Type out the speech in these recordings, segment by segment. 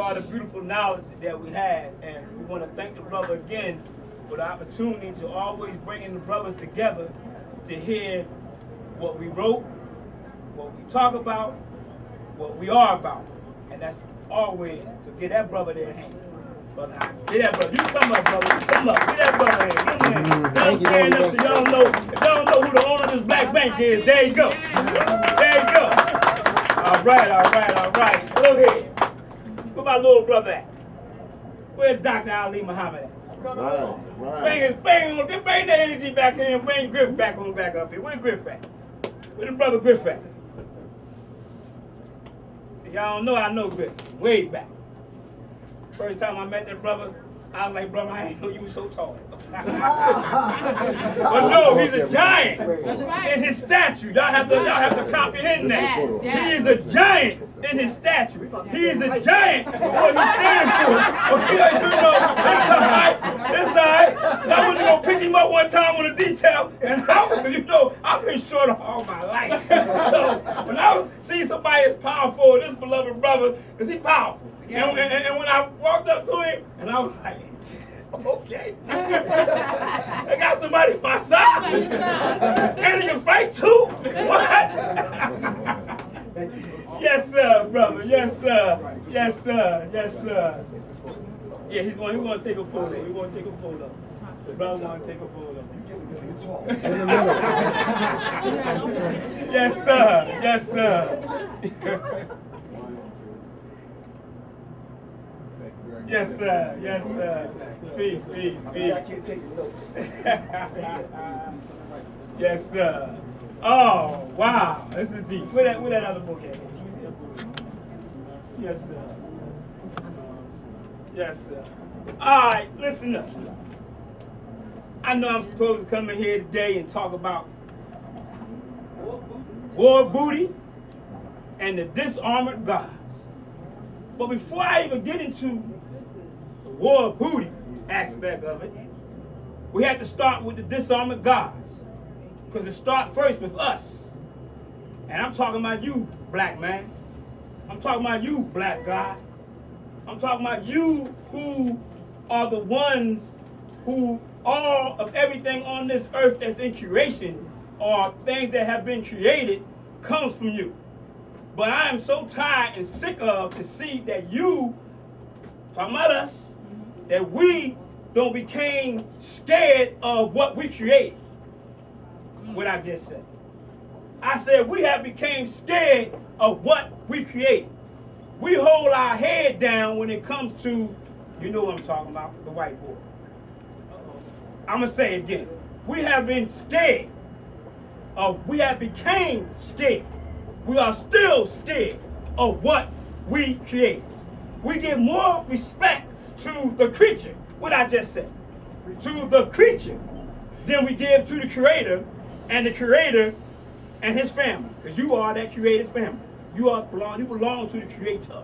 all the beautiful knowledge that we have. And we want to thank the brother again for the opportunity to always bringing the brothers together to hear what we wrote, what we talk about, what we are about. And that's always, so get that brother their hand. Brother, get that brother. You come up, brother. You come up. Get that brother hand. Give him a hand. Now stand up so y'all know. If y'all know who the owner of this black bank is, there you go. There you go. All right, all right, all right. Look here. Where my little brother at? Where's Dr. Ali Muhammad at? Right. Bring the energy back here and bring Griff back up here. Where's Griff at? Where the brother Griff at? See, y'all don't know I know Griff. Way back. First time I met that brother, I was like, brother, I didn't know you were so tall. But no, he's a giant in his stature. Y'all have to comprehend that. He is a giant in his stature. He is a giant for what he stands for. Okay, you know, it's all right. It's all right. I went to go pick him up one time on a detail, and I've been short all my life. So when I see somebody as powerful, this beloved brother, because he's powerful. And when I walked up to him, and I was like, okay. I got somebody on my side. And he can fight too. What? Yes, sir, brother. Yes, sir. Yes, sir. Yes, sir. Yeah, he's going to take a photo. He's going to take a photo. The brother want to take a photo. Yes, sir. Yes, sir. Yes, sir. Yes, sir. Peace, peace, peace. I can't take notes. Yes, sir. Oh, wow. This is deep. Where that other book at? Yes, sir. Yes, sir. All right, listen up. I know I'm supposed to come in here today and talk about war booty and the disarmed gods. But before I even get into the war booty aspect of it, we have to start with the disarmed gods. Because it starts first with us. And I'm talking about you, black man. I'm talking about you, black God. I'm talking about you who are the ones who all of everything on this earth that's in creation or things that have been created comes from you. But I am so tired and sick of to see that you, talking about us, that we don't became scared of what we created. What I just said. I said we have became scared of what we created. We hold our head down when it comes to, you know what I'm talking about, the white boy. I'm going to say it again. We have been scared of, we have became scared. We are still scared of what we create. We give more respect to the creature, what I just said, to the creature, than we give to the creator and the creator and his family. Because you are that creative family. You belong to the creator.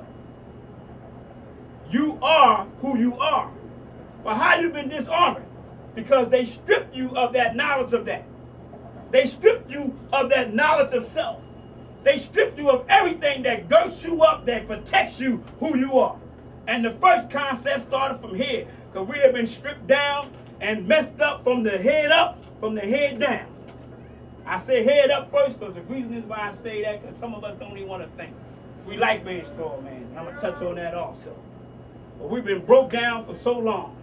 You are who you are. But how you been disarmed? Because they stripped you of that knowledge of that. They stripped you of that knowledge of self. They stripped you of everything that girts you up, that protects you who you are. And the first concept started from here, because we have been stripped down and messed up from the head up, from the head down. I say head up first because the reason is why I say that, because some of us don't even want to think. We like being straw man, and I'm going to touch on that also. But we've been broke down for so long.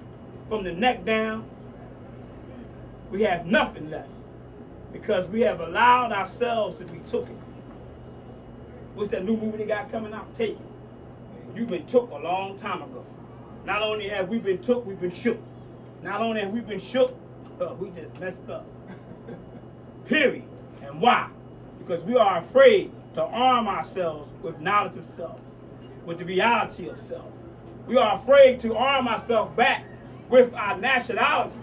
From the neck down, we have nothing left because we have allowed ourselves to be taken. What's that new movie they got coming out? Take It. You've been took a long time ago. Not only have we been took, we've been shook. Not only have we been shook, but we just messed up. Period. And why? Because we are afraid to arm ourselves with knowledge of self, with the reality of self. We are afraid to arm ourselves back with our nationality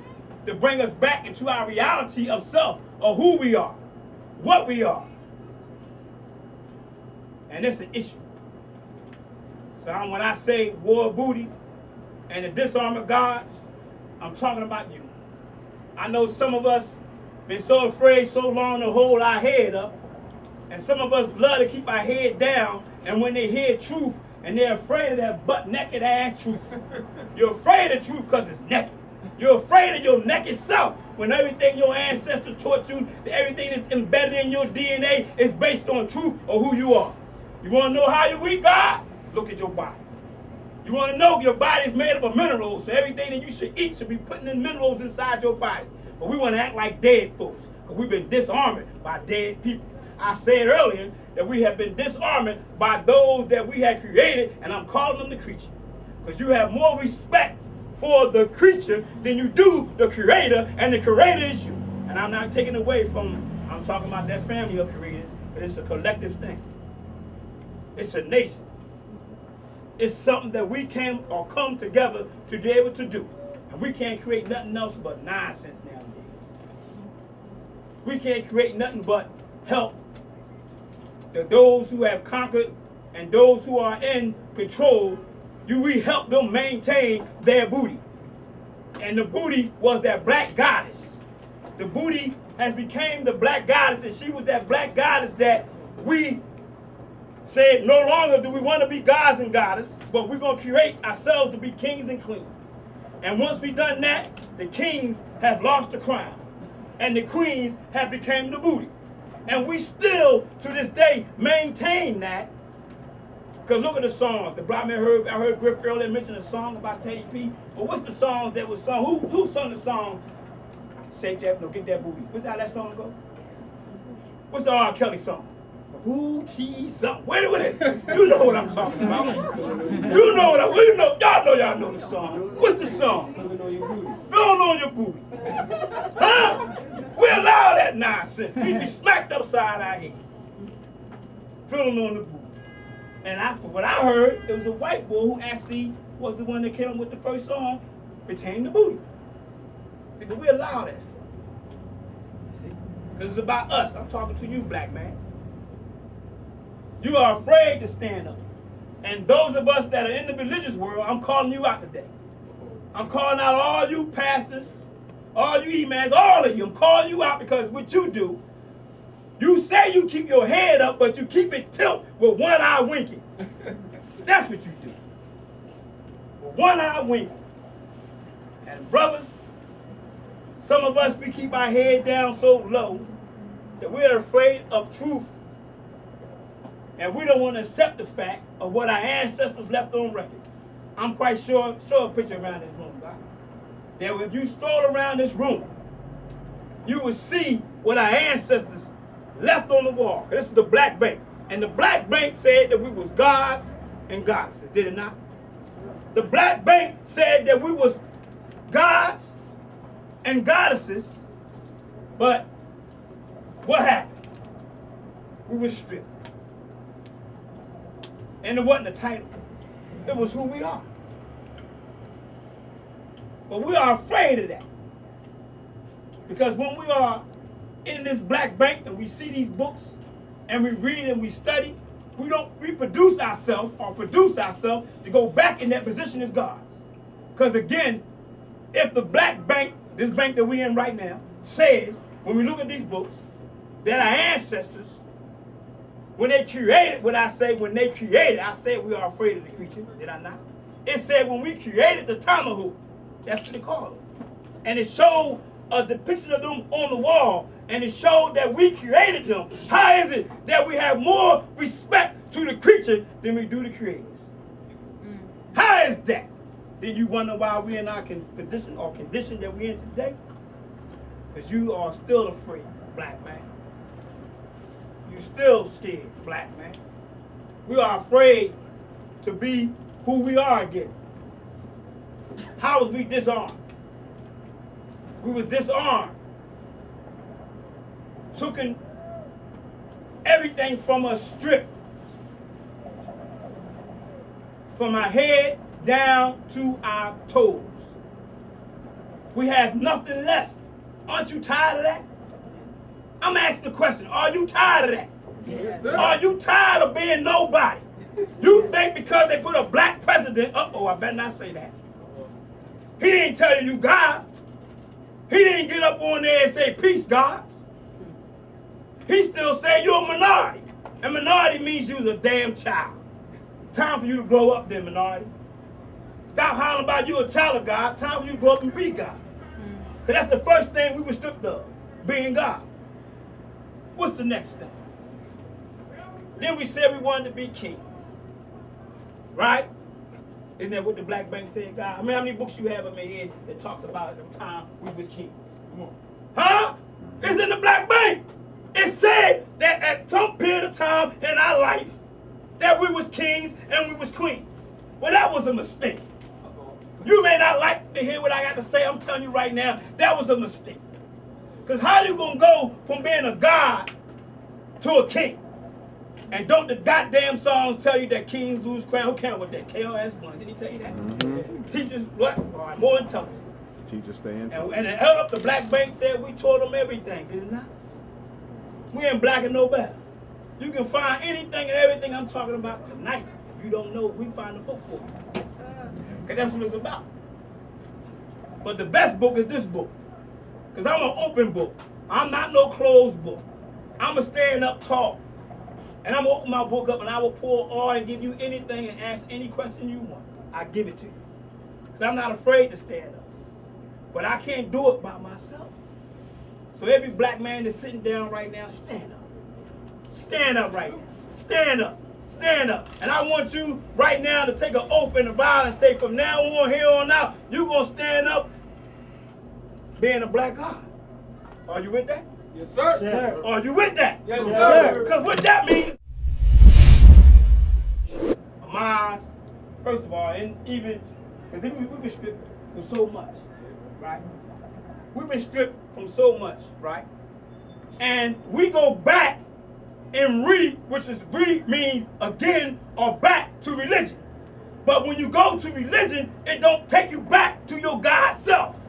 to bring us back into our reality of self, of who we are, what we are. And it's an issue. So when I say war booty and the disarmed gods, I'm talking about you. I know some of us been so afraid so long to hold our head up, and some of us love to keep our head down, and when they hear truth, And they're afraid of that butt-naked ass truth. You're afraid of truth because it's naked. You're afraid of your naked self when everything your ancestors taught you, everything that's embedded in your DNA is based on truth or who you are. You want to know how you eat God? Look at your body. You want to know your body is made up of minerals, so everything that you should eat should be putting in minerals inside your body. But we want to act like dead folks because we've been disarmed by dead people. I said earlier that we have been disarmed by those that we had created, and I'm calling them the creature. Because you have more respect for the creature than you do the creator, and the creator is you. And I'm not taking away from, I'm talking about that family of creators, but it's a collective thing. It's a nation. It's something that we can or come together to be able to do. And we can't create nothing else but nonsense nowadays. We can't create nothing but help those who have conquered and those who are in control. We help them maintain their booty. And the booty was that black goddess. The booty has become the black goddess, and she was that black goddess that we said no longer do we want to be gods and goddess, but we're going to create ourselves to be kings and queens. And once we've done that, the kings have lost the crown, and the queens have become the booty. And we still, to this day, maintain that. Because look at the songs. The black man I heard Griff earlier mention a song about Teddy P. But what's the song that was sung? Who sung the song, Shake That, no, Get That Booty? What's how that song go? What's the R. Kelly song? Booty something. Wait a minute. You know what I'm talking about. You know y'all know the song. What's the song? Feeling on your booty. Huh? We allow that nonsense. We be smacked upside our head. Feeling on the booty. And from what I heard, it was a white boy who actually was the one that came up with the first song, Retain the Booty. See, but we allow that stuff. See? Because it's about us. I'm talking to you, black man. You are afraid to stand up. And those of us that are in the religious world, I'm calling you out today. I'm calling out all you pastors, all you imams, all of you. I'm calling you out because what you do, you say you keep your head up, but you keep it tilt with one eye winking. That's what you do. With one eye winking. And brothers, some of us, we keep our head down so low that we're afraid of truth. And we don't want to accept the fact of what our ancestors left on record. I'm quite sure, show a picture around this room, God. That if you stroll around this room, you will see what our ancestors left on the wall. This is the Black Bank. And the Black Bank said that we was gods and goddesses, did it not? The Black Bank said that we was gods and goddesses, but what happened? We were stripped. And it wasn't a title. It was who we are. But we are afraid of that. Because when we are in this Black Bank and we see these books and we read and we study, we don't reproduce ourselves or produce ourselves to go back in that position as gods. Because again, if the Black Bank, this bank that we're in right now, says, when we look at these books, that our ancestors, when they created what I say, I said we are afraid of the creature, did I not? It said when we created the tomahawk, that's what they call it. And it showed a depiction of them on the wall, and it showed that we created them. How is it that we have more respect to the creature than we do the creators? How is that? Then you wonder why we're in our condition that we're in today? Because you are still afraid, black man. You still scared, black man. We are afraid to be who we are again. How was we disarmed? We was disarmed. Taken everything from us, stripped. From our head down to our toes. We have nothing left. Aren't you tired of that? I'm asking the question, are you tired of that? Yes, sir. Are you tired of being nobody? You think because they put a black president, I better not say that. He didn't tell you God. He didn't get up on there and say, peace, God. He still said you're a minority. And minority means you're a damn child. Time for you to grow up then, minority. Stop hollering about you a child of God. Time for you to grow up and be God. Because that's the first thing we were stripped of, being God. What's the next thing? Then we said we wanted to be kings. Right? Isn't that what the Black Bank said, God? I mean, how many books you have in my head that talks about the time we was kings? Come on. Huh? It's in the Black Bank. It said that at some period of time in our life that we was kings and we was queens. Well, that was a mistake. You may not like to hear what I got to say. I'm telling you right now, that was a mistake. Because how you going to go from being a god to a king? And don't the goddamn songs tell you that kings lose crown? Who cares what that? KRS-One, did he tell you that? Mm-hmm. Teachers, what? Are more intelligent. Teachers stay intelligent. And the hell up the Black Bank said we taught them everything, did it not? We in Blackandnobel. You can find anything and everything I'm talking about tonight. If you don't know, we find a book for you. Because that's what it's about. But the best book is this book. Because I'm an open book. I'm not no closed book. I'm a stand up tall. And I'm going to open my book up and I will pour all and give you anything and ask any question you want. I give it to you. Because I'm not afraid to stand up. But I can't do it by myself. So every black man that's sitting down right now, stand up. Stand up right now. Stand up. Stand up. And I want you right now to take an oath and a vow and say from now on, here on out, you're going to stand up being a black God. Are you with that? Yes, sir. Yes, sir. Are you with that? Yes, sir. Because what that means, first of all, and even, because we've been stripped from so much, right? We've been stripped from so much, right? And we go back and which is means again or back to religion. But when you go to religion, it don't take you back to your God self.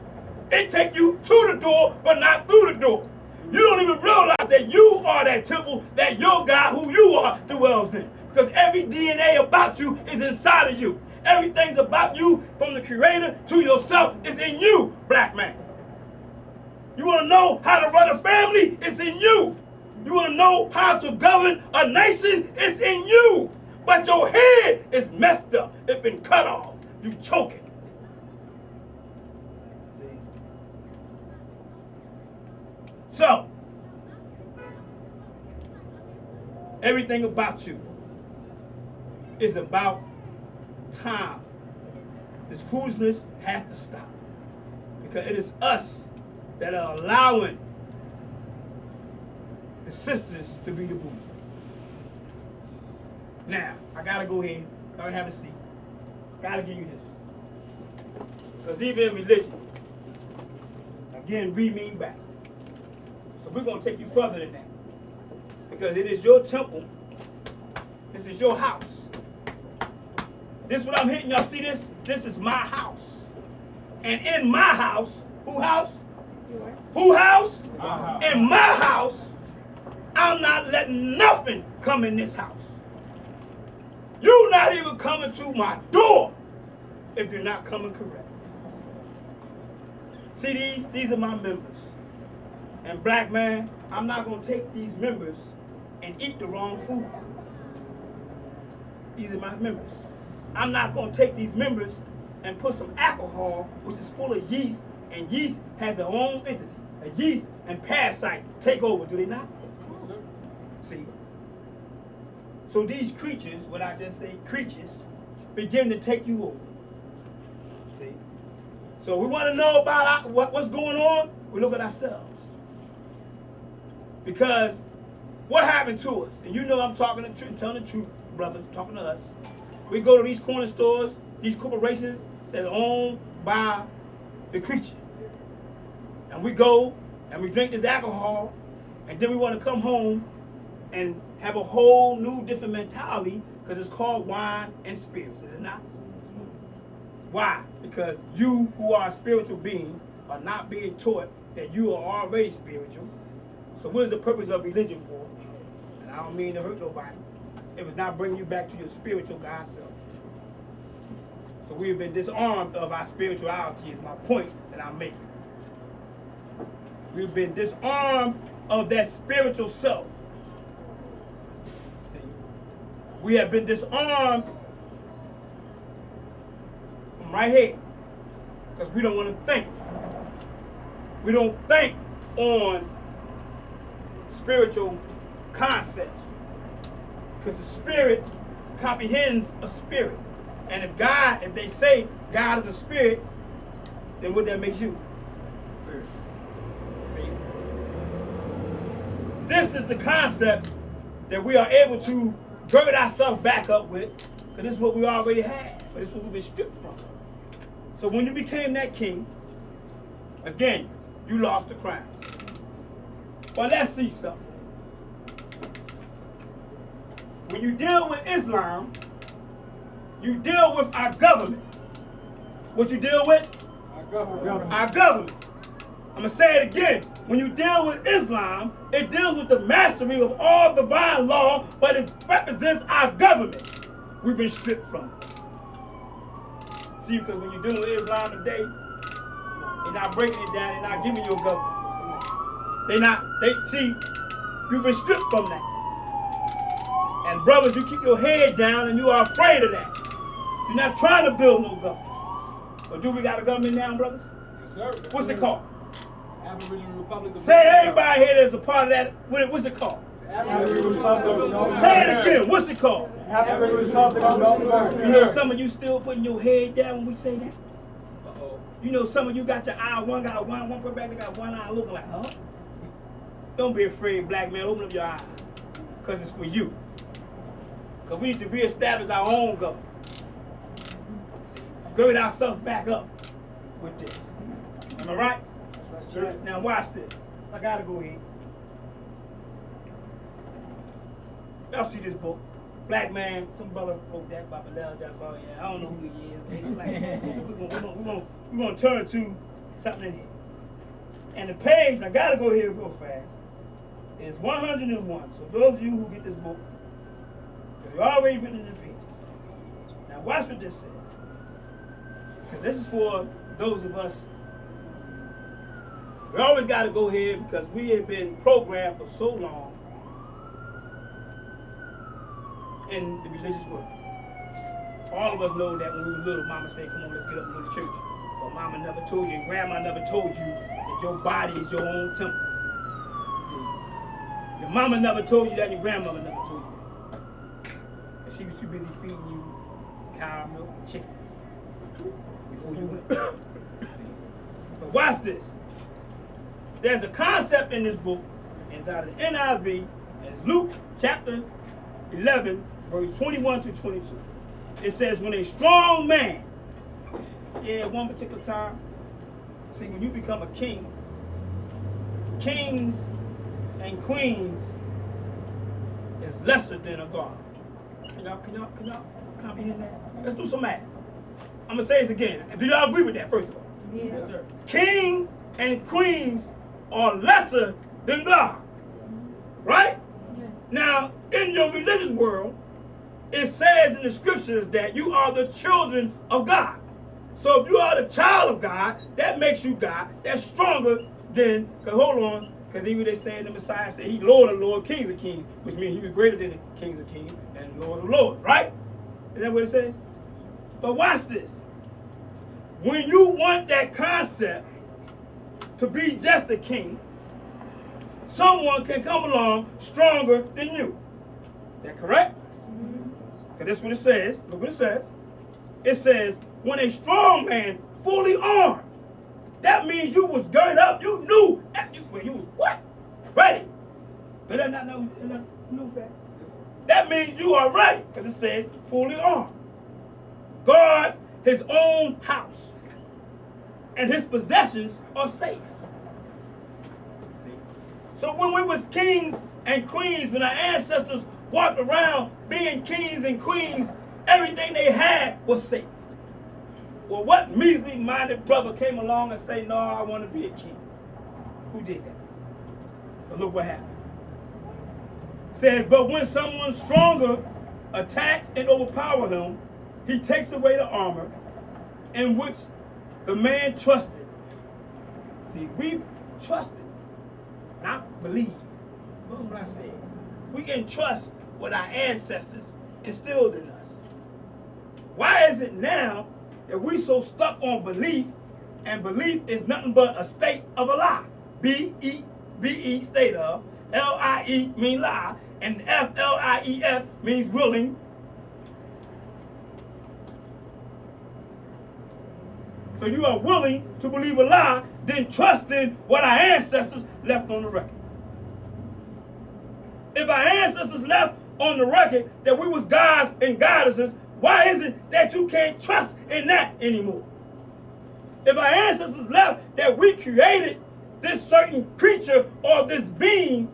It take you to the door, but not through the door. You don't even realize that you are that temple that your God, who you are, dwells in. Because every DNA about you is inside of you. Everything's about you, from the creator to yourself, is in you, black man. You want to know how to run a family? It's in you. You want to know how to govern a nation? It's in you. But your head is messed up. It's been cut off. You choking. See? So, everything about you is about time. This foolishness has to stop. Because it is us that are allowing the sisters to be the booty. Now, I gotta go ahead, gotta have a seat. Gotta give you this. Because even in religion, again, we mean back. So we're gonna take you further than that. Because it is your temple. This is your house. This what I'm hitting, y'all see this? This is my house. And in my house, who house? Who house? In my house, I'm not letting nothing come in this house. You're not even coming to my door if you're not coming correct. See these are my members. And black man, I'm not going to take these members and eat the wrong food. These are my members. I'm not going to take these members and put some alcohol, which is full of yeast, and yeast has their own entity. A yeast and parasites take over, do they not? Yes, sir. See? So these creatures, what I just say, creatures, begin to take you over. See? So we want to know about what's going on, we look at ourselves. Because what happened to us? And you know I'm talking the truth, telling the truth, brothers, I'm talking to us. We go to these corner stores, these corporations that are owned by the creature. And we go and we drink this alcohol, and then we want to come home and have a whole new different mentality, because it's called wine and spirits, is it not? Why? Because you who are a spiritual being are not being taught that you are already spiritual. So what is the purpose of religion for? And I don't mean to hurt nobody. It was not bringing you back to your spiritual God self. So we have been disarmed of our spirituality is my point that I'm making. We've been disarmed of that spiritual self. See? We have been disarmed from right here. Because we don't want to think. We don't think on spiritual concepts. Because the spirit comprehends a spirit. And if they say God is a spirit, then what that makes you? Spirit. See? This is the concept that we are able to gird ourselves back up with, because this is what we already had, but this is what we've been stripped from. So when you became that king, again, you lost the crown. Well, let's see something. When you deal with Islam, you deal with our government. What you deal with? Our government. Our government. I'm going to say it again. When you deal with Islam, it deals with the mastery of all divine law, but it represents our government. We've been stripped from it. See, because when you're dealing with Islam today, they're not breaking it down, they're not giving you a government. See, you've been stripped from that. And brothers, you keep your head down and you are afraid of that. You're not trying to build no government. But do we got a government now, brothers? Yes, sir. What's it called? Aboriginal Republic of Say everybody here that's a part of that. What's it called? Aboriginal Republic of Say it again. What's it called? Aboriginal Republic of North America. You know some of you still putting your head down when we say that? Uh-oh. You know some of you got your eye, one got a one put back, they got one eye looking like, huh? Don't be afraid, black man. Open up your eyes. Because it's for you. Because we need to reestablish our own government. Gird ourselves back up with this. Am I right? Sure. Now watch this. I gotta go here. Y'all see this book? Black man, some brother wrote that by Bilal. I don't know who he is. We're gonna turn to something in here. And the page, I gotta go here real fast, is 101. So those of you who get this book, you're already written in the pages. Now watch what this says. Because this is for those of us. We always got to go here because we have been programmed for so long in the religious world. All of us know that when we were little, mama said, come on, let's get up and go to church. But mama never told you, and grandma never told you that your body is your own temple. See, your mama never told you that, your grandmother never told you that. And she was too busy feeding you cow milk and chicken before you went. But watch this. There's a concept in this book, and it's out of the NIV, and it's Luke chapter 11, verse 21 through 22. It says, when a strong man, at one particular time, see, when you become a king, kings and queens is lesser than a god. Can y'all comprehend that? Let's do some math. I'm gonna say this again. Do y'all agree with that, first of all? Yes. Yes, sir. King and queens are lesser than God. Right? Yes. Now, in your religious world, it says in the scriptures that you are the children of God. So if you are the child of God, that makes you God. That's stronger than, because hold on, because even they say the Messiah said he's Lord of Lords, Kings of Kings, which means he was greater than the Kings of Kings and Lord of Lords, right? Is that what it says? But watch this. When you want that concept to be just a king, someone can come along stronger than you. Is that correct? Because that's what it says. Look what it says. It says, when a strong man fully armed, that means you was girded up. You knew. You was what? Ready. But that not know that. That means you are ready. Because it says fully armed. Guards his own house. And his possessions are safe. See? So when we was kings and queens, when our ancestors walked around being kings and queens, everything they had was safe. Well, what measly-minded brother came along and said, no, I want to be a king? Who did that? But look what happened. It says, but when someone stronger attacks and overpowers him, he takes away the armor in which the man trusted. See, we trusted, not believe. Look what I said. We can trust what our ancestors instilled in us. Why is it now that we so stuck on belief, and belief is nothing but a state of a lie. B-E, state of. L-I-E means lie, and F-L-I-E-F means willing. So you are willing to believe a lie, then trusting what our ancestors left on the record. If our ancestors left on the record that we was gods and goddesses, why is it that you can't trust in that anymore? If our ancestors left that we created this certain creature or this being,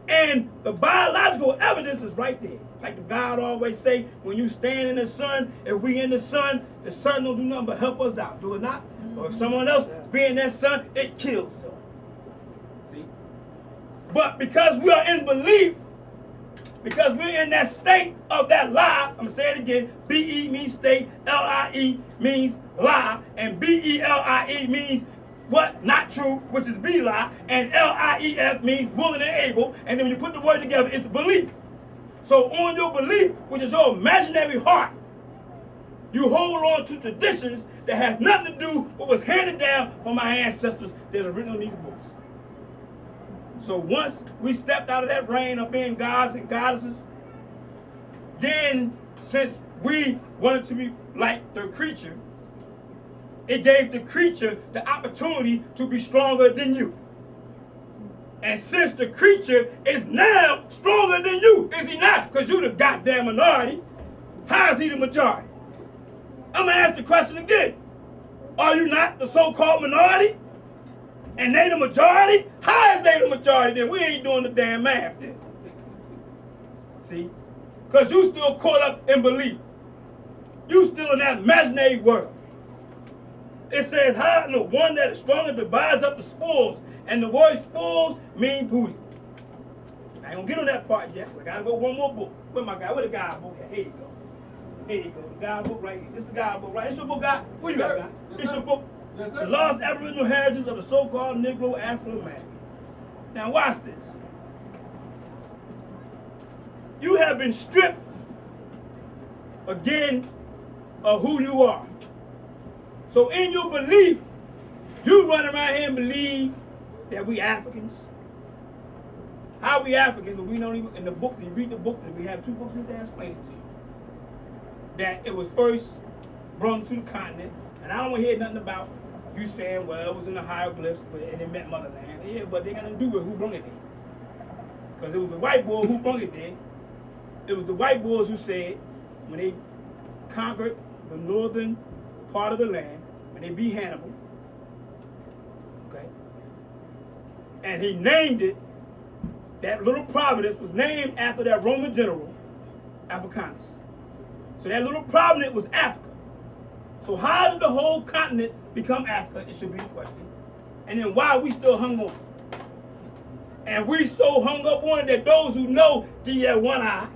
and the biological evidence is right there. Like the God always say, when you stand in the sun, if we in the sun don't do nothing but help us out, do it not? Or if someone else be in that sun, it kills them. See? But because we are in belief, because we're in that state of that lie, I'm going to say it again, B-E means state, L-I-E means lie, and B-E-L-I-E means what? Not true, which is be-lie, and L-I-E-F means willing and able, and then when you put the word together, it's belief. So on your belief, which is your imaginary heart, you hold on to traditions that has nothing to do with what was handed down from our ancestors that are written on these books. So once we stepped out of that reign of being gods and goddesses, then since we wanted to be like the creature, it gave the creature the opportunity to be stronger than you. And since the creature is now stronger than you, is he not? Because you're the goddamn minority. How is he the majority? I'm going to ask the question again. Are you not the so-called minority? And they the majority? How is they the majority then? We ain't doing the damn math then. See? Because you still caught up in belief. You still in that imaginary world. It says, how the one that is stronger divides up the spoils. And the word spoils mean booty. I ain't gonna get on that part yet. I gotta go one more book. Where my guy? Where the guy book at? Here you go. Here you go. The guy book right here. This is the guy book, right? It's your book, guy. Where you got, guy? It's your book. Yes, The Lost Aboriginal Heritage of the So-Called Negro Afro-American. Now watch this. You have been stripped again of who you are. So in your belief, you run around here and believe that we Africans. How we Africans, but we don't even, in the books, you read the books, and we have two books in there explaining to you. That it was first brought to the continent, and I don't want to hear nothing about you saying, well, it was in the hieroglyphs, and it meant motherland. Yeah, but they're going to do with who brought it there. Because it was the white boy who brought it there. It was the white boys who said, when they conquered the northern part of the land, when they beat Hannibal, okay, and he named it, that little province was named after that Roman general, Africanus. So that little province was Africa. So how did the whole continent become Africa? It should be the question. And then why we still hung on? And we so hung up on it that those who know give you that one eye.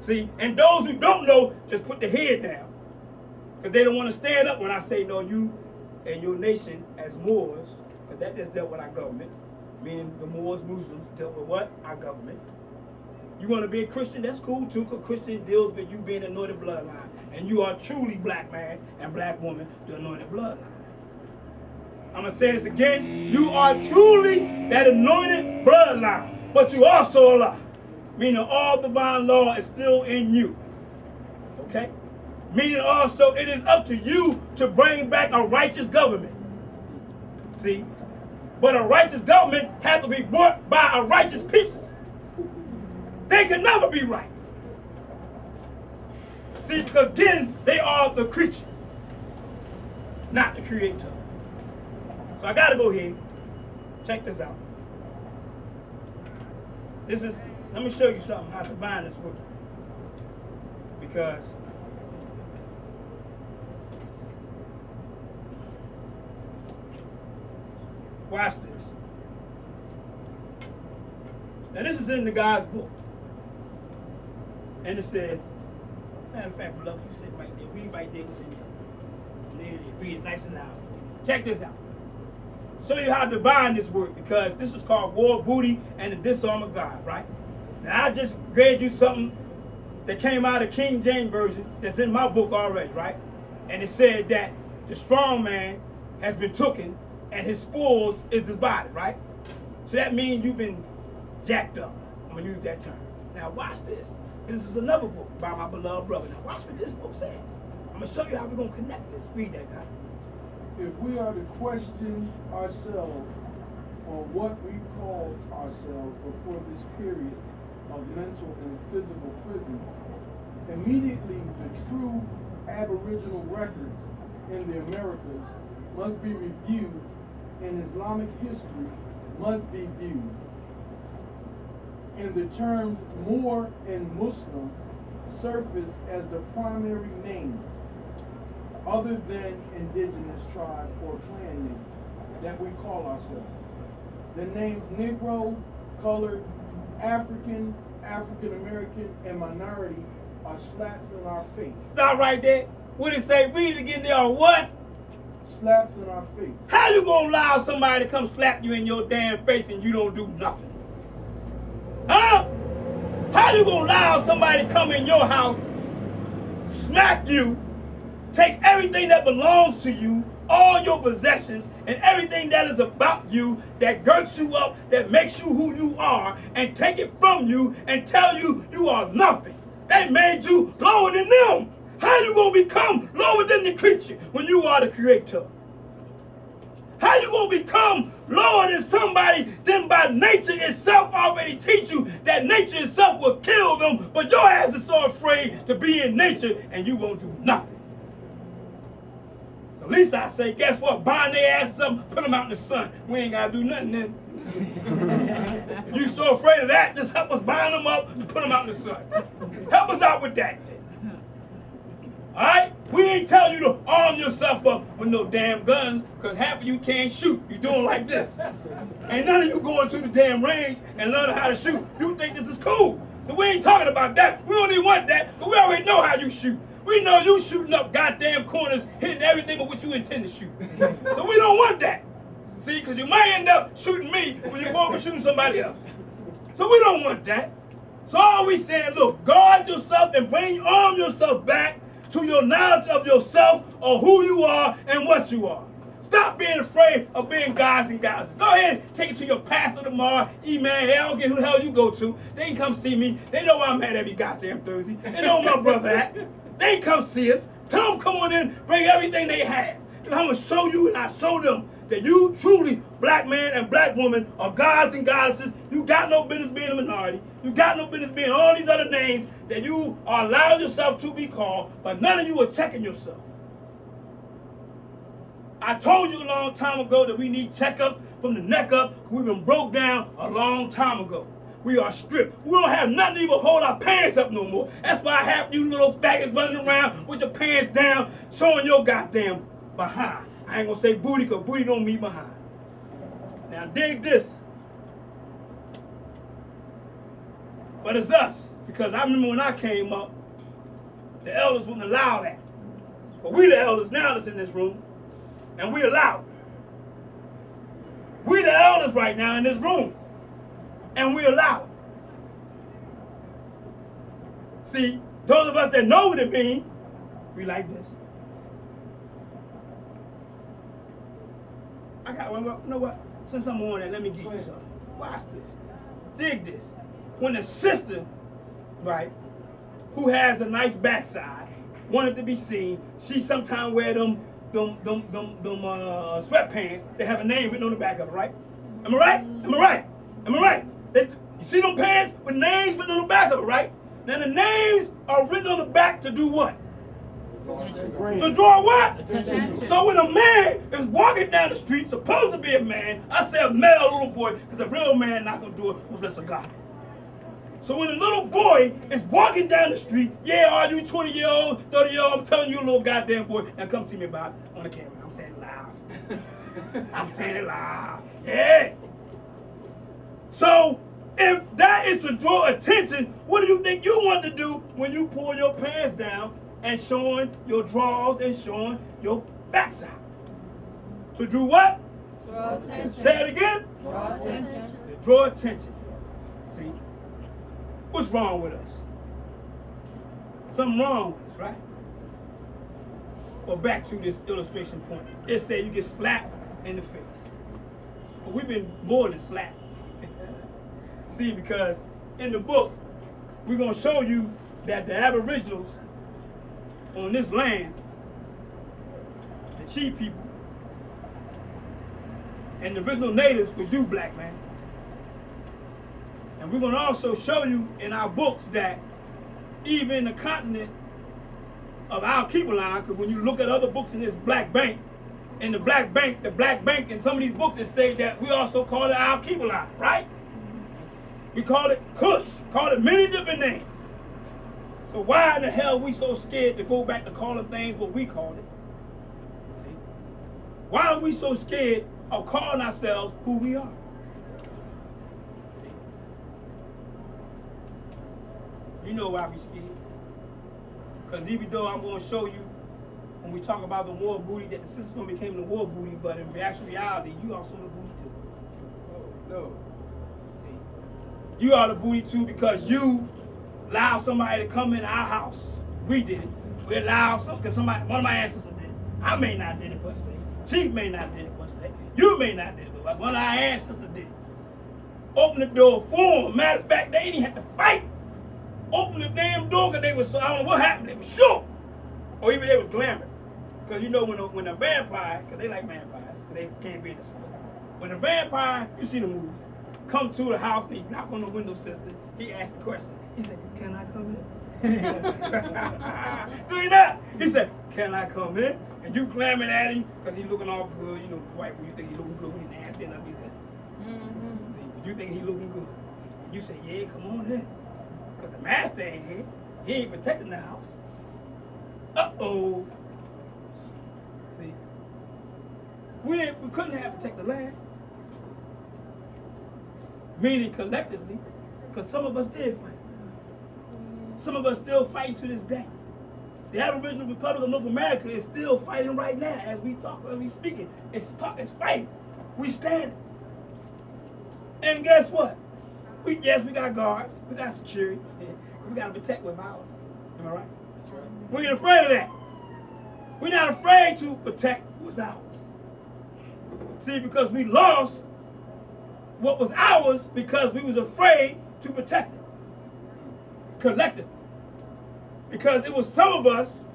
See, and those who don't know just put the head down. Because they don't want to stand up when I say, no, you and your nation as Moors, because that just dealt with our government, meaning the Moors, Muslims, dealt with what? Our government. You want to be a Christian? That's cool too, because Christian deals with you being anointed bloodline. And you are truly black man and black woman, the anointed bloodline. I'm going to say this again. You are truly that anointed bloodline, but you also alive. Meaning all divine law is still in you. Okay? Meaning also it is up to you to bring back a righteous government. See? But a righteous government has to be brought by a righteous people. They can never be right. See, because again, they are the creature, not the creator. So I gotta go here. Check this out. This is, let me show you something, how divine this works. Because watch this. Now this is in the guy's book. And it says, matter of fact, beloved, you sit right there. Read right there what's in there. Read it nice and loud. Check this out. Show you how divine this works, because this is called War, Booty, and the Disarm of God, right? Now I just read you something that came out of King James Version that's in my book already, right? And it said that the strong man has been taken and his spoils is divided, right? So that means you've been jacked up. I'm going to use that term. Now watch this. This is another book by my beloved brother. Now watch what this book says. I'm going to show you how we're going to connect this. Read that, guy. If we are to question ourselves on what we call ourselves before this period of mental and physical prison, immediately the true aboriginal records in the Americas must be reviewed and Islamic history must be viewed. And the terms Moor and Muslim surface as the primary names, other than indigenous tribe or clan names that we call ourselves. The names Negro, colored, African, African American, and minority are slaps in our face. Stop right there. What did it say? Read it again. They are what? Slaps in our face. How you gonna allow somebody to come slap you in your damn face and you don't do nothing? Huh? How you gonna allow somebody to come in your house, smack you, take everything that belongs to you, all your possessions, and everything that is about you, that girts you up, that makes you who you are, and take it from you and tell you you are nothing? They made you lower than them. How you gonna become lower than the creature when you are the creator? How you gonna become lower than somebody then by nature itself already teach you that nature itself will kill them, but your ass is so afraid to be in nature and you won't do nothing? So at least I say, guess what? Bind their asses up, put them out in the sun. We ain't gotta do nothing then. If you so afraid of that, just help us bind them up and put them out in the sun. Help us out with that then. Alright? We ain't telling you to arm yourself up with no damn guns, because half of you can't shoot. You doing like this. Ain't none of you going to the damn range and learning how to shoot. You think this is cool. So we ain't talking about that. We don't even want that, but we already know how you shoot. We know you shooting up goddamn corners, hitting everything but what you intend to shoot. So we don't want that. See, because you might end up shooting me when you go over shooting somebody else. So we don't want that. So all we saying, look, guard yourself and arm yourself back to your knowledge of yourself or who you are and what you are. Stop being afraid of being guys and goddesses. Go ahead and take it to your pastor tomorrow, email. They don't care who the hell you go to. They can come see me. They know I'm at every goddamn Thursday. They know where my brother at. They come see us. Tell them come on in, bring everything they have. Because I'm going to show you and I show them that you truly, black man and black woman, are gods and goddesses. You got no business being a minority. You got no business being all these other names that you are allowing yourself to be called, but none of you are checking yourself. I told you a long time ago that we need checkups from the neck up. We've been broke down a long time ago. We are stripped. We don't have nothing to even hold our pants up no more. That's why I have you little faggots running around with your pants down, showing your goddamn behind. I ain't gonna say booty, because booty don't mean behind. Now dig this. But it's us, because I remember when I came up, the elders wouldn't allow that. But we the elders now that's in this room, and we allow it. We the elders right now in this room, and we allow it. See, those of us that know what it means, we like this. I got one. You know what? Since I'm on that, let me give you something. Watch this. Dig this. When a sister, right, who has a nice backside, wanted to be seen, she sometimes wear them sweatpants that have a name written on the back of it, right? Am I right? Am I right? Am I right? You see them pants with names written on the back of it, right? Now the names are written on the back to do what? To draw what? Attention. So when a man is walking down the street, supposed to be a man, I say a male little boy, because a real man not going to do it unless a God. So when a little boy is walking down the street, yeah, are you 20-year-old, 30-year-old, I'm telling you, a little goddamn boy, now come see me about it on the camera. I'm saying it live. I'm saying it live. Yeah. So if that is to draw attention, what do you think you want to do when you pull your pants down and showing your drawers and showing your backside? To do what? Draw attention. Say it again. Draw attention. To draw attention. See? What's wrong with us? Something wrong with us, right? Well, back to this illustration point. It said you get slapped in the face. But we've been more than slapped. See, because in the book, we're going to show you that the aboriginals on this land, the chief people, and the original natives was you, black man. And we're going to also show you in our books that even the continent of our keeper line, because when you look at other books in this black bank, in the black bank in some of these books, it say that we also call it our keeper line, right? We call it Kush, call it many different names. So why in the hell are we so scared to go back to calling things what we called it? See? Why are we so scared of calling ourselves who we are? See? You know why we scared. Because even though I'm going to show you when we talk about the war booty that the system became the war booty, but in reality, you also the booty too. Oh, no. See, you are the booty too because you allowed somebody to come in our house. We did it. We allowed some because one of my ancestors did it. I may not did it, but say Chief may not did it, but say you may not did it, but one of our ancestors did it. Open the door for them. Matter of fact, they didn't have to fight. Open the damn door because they was so, I don't know what happened, they was shook. Or even they was glamour. Because you know when a vampire, because they like vampires, because they can't be in the sun. When a vampire, you see the movies, come to the house and he knock on the window sister, he asks a question. He said, can I come in? Do you not? He said, can I come in? And you glamoring at him because he's looking all good. You know, white when you think he's looking good, when he's nasty enough, he said. See, when you think he's looking good. And you say, yeah, come on in. Because the master ain't here. He ain't protecting the house. Uh-oh. See? We couldn't have protected the land. Meaning collectively, because some of us did fight. Some of us still fighting to this day. The Aboriginal Republic of North America is still fighting right now as we talk, as we speaking. It's fighting. We standing. And guess what? We got guards, we got security, we got to protect what's ours. Am I right? That's right. We ain't afraid of that. We're not afraid to protect what's ours. See, because we lost what was ours because we was afraid to protect it. Collectively. Because it was some of us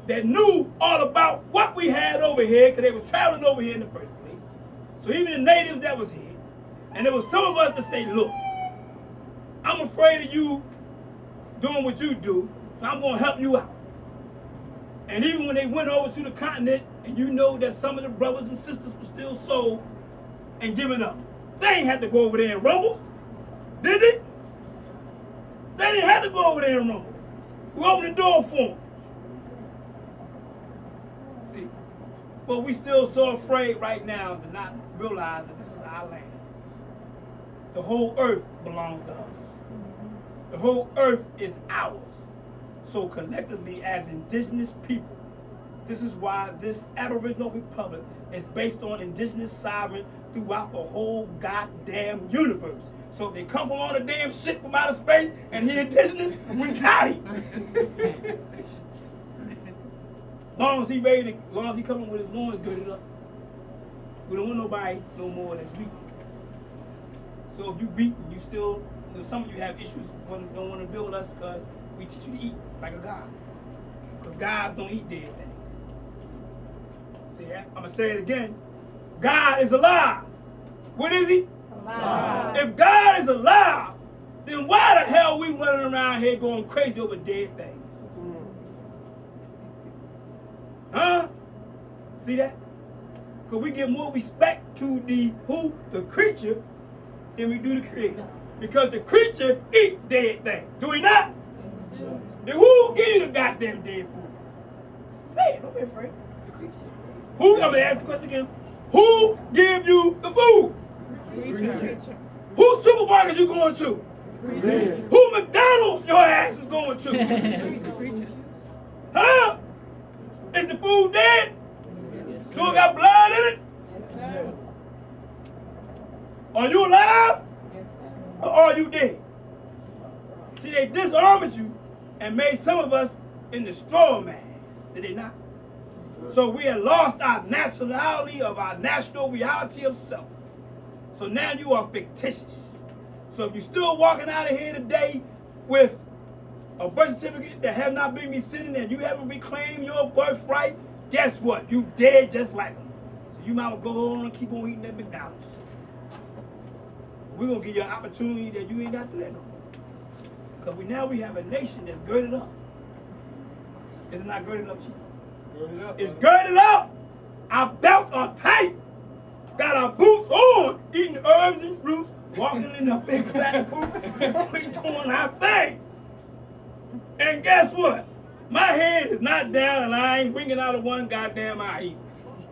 that knew all about what we had over here because they was traveling over here in the first place. So even the natives that was here, and there was some of us that say, look, I'm afraid of you doing what you do, so I'm going to help you out. And even when they went over to the continent, and you know that some of the brothers and sisters were still sold and giving up, they ain't had to go over there and rumble, did they? They didn't have to go over there and rumble. We opened the door for them. See, but we still so afraid right now to not realize that this is our land. The whole earth belongs to us. The whole earth is ours. So collectively, as indigenous people, this is why this Aboriginal Republic is based on indigenous sovereignty throughout the whole goddamn universe. So if they come from all the damn shit from outer space and he indigenous, we got him. Long as he ready to, long as he coming with his loins girded up. We don't want nobody no more that's weak. So if you weak and you still, you know, some of you have issues, don't want to deal with us because we teach you to eat like a god. Because gods don't eat dead things. See that? I'm going to say it again. God is alive. What is he? Alive. If God is alive, then why the hell we running around here going crazy over dead things? Huh? See that? Because we give more respect to the creature, than we do the creator. Because the creature eat dead things. Do we not? Then who give you the goddamn dead food? Say it, don't be afraid. The creature. Who, I'm going to ask the question again. Who give you the food? Creature. Whose supermarkets you going to? Creature. Who McDonald's your ass is going to? Huh? Is the food dead? Do it got blood in it? Yes. Are you alive? Yes, or are you dead? See, they disarmed you and made some of us in the straw mans. Did they not? So we have lost our nationality of our national reality of self. So now you are fictitious. So if you're still walking out of here today with a birth certificate that have not been rescinded and you haven't reclaimed your birthright, guess what? You dead just like them. So you might as well go on and keep on eating at McDonald's. We're going to give you an opportunity that you ain't got to let no more. Because now we have a nation that's girded up. Is it not girded up, Chief? Girded up. It's girded up. Our belts are tight. Got our boots on, eating herbs and fruits, walking in the big fat boots. We doing our thing. And guess what? My head is not down and I ain't winking out of one goddamn eye either.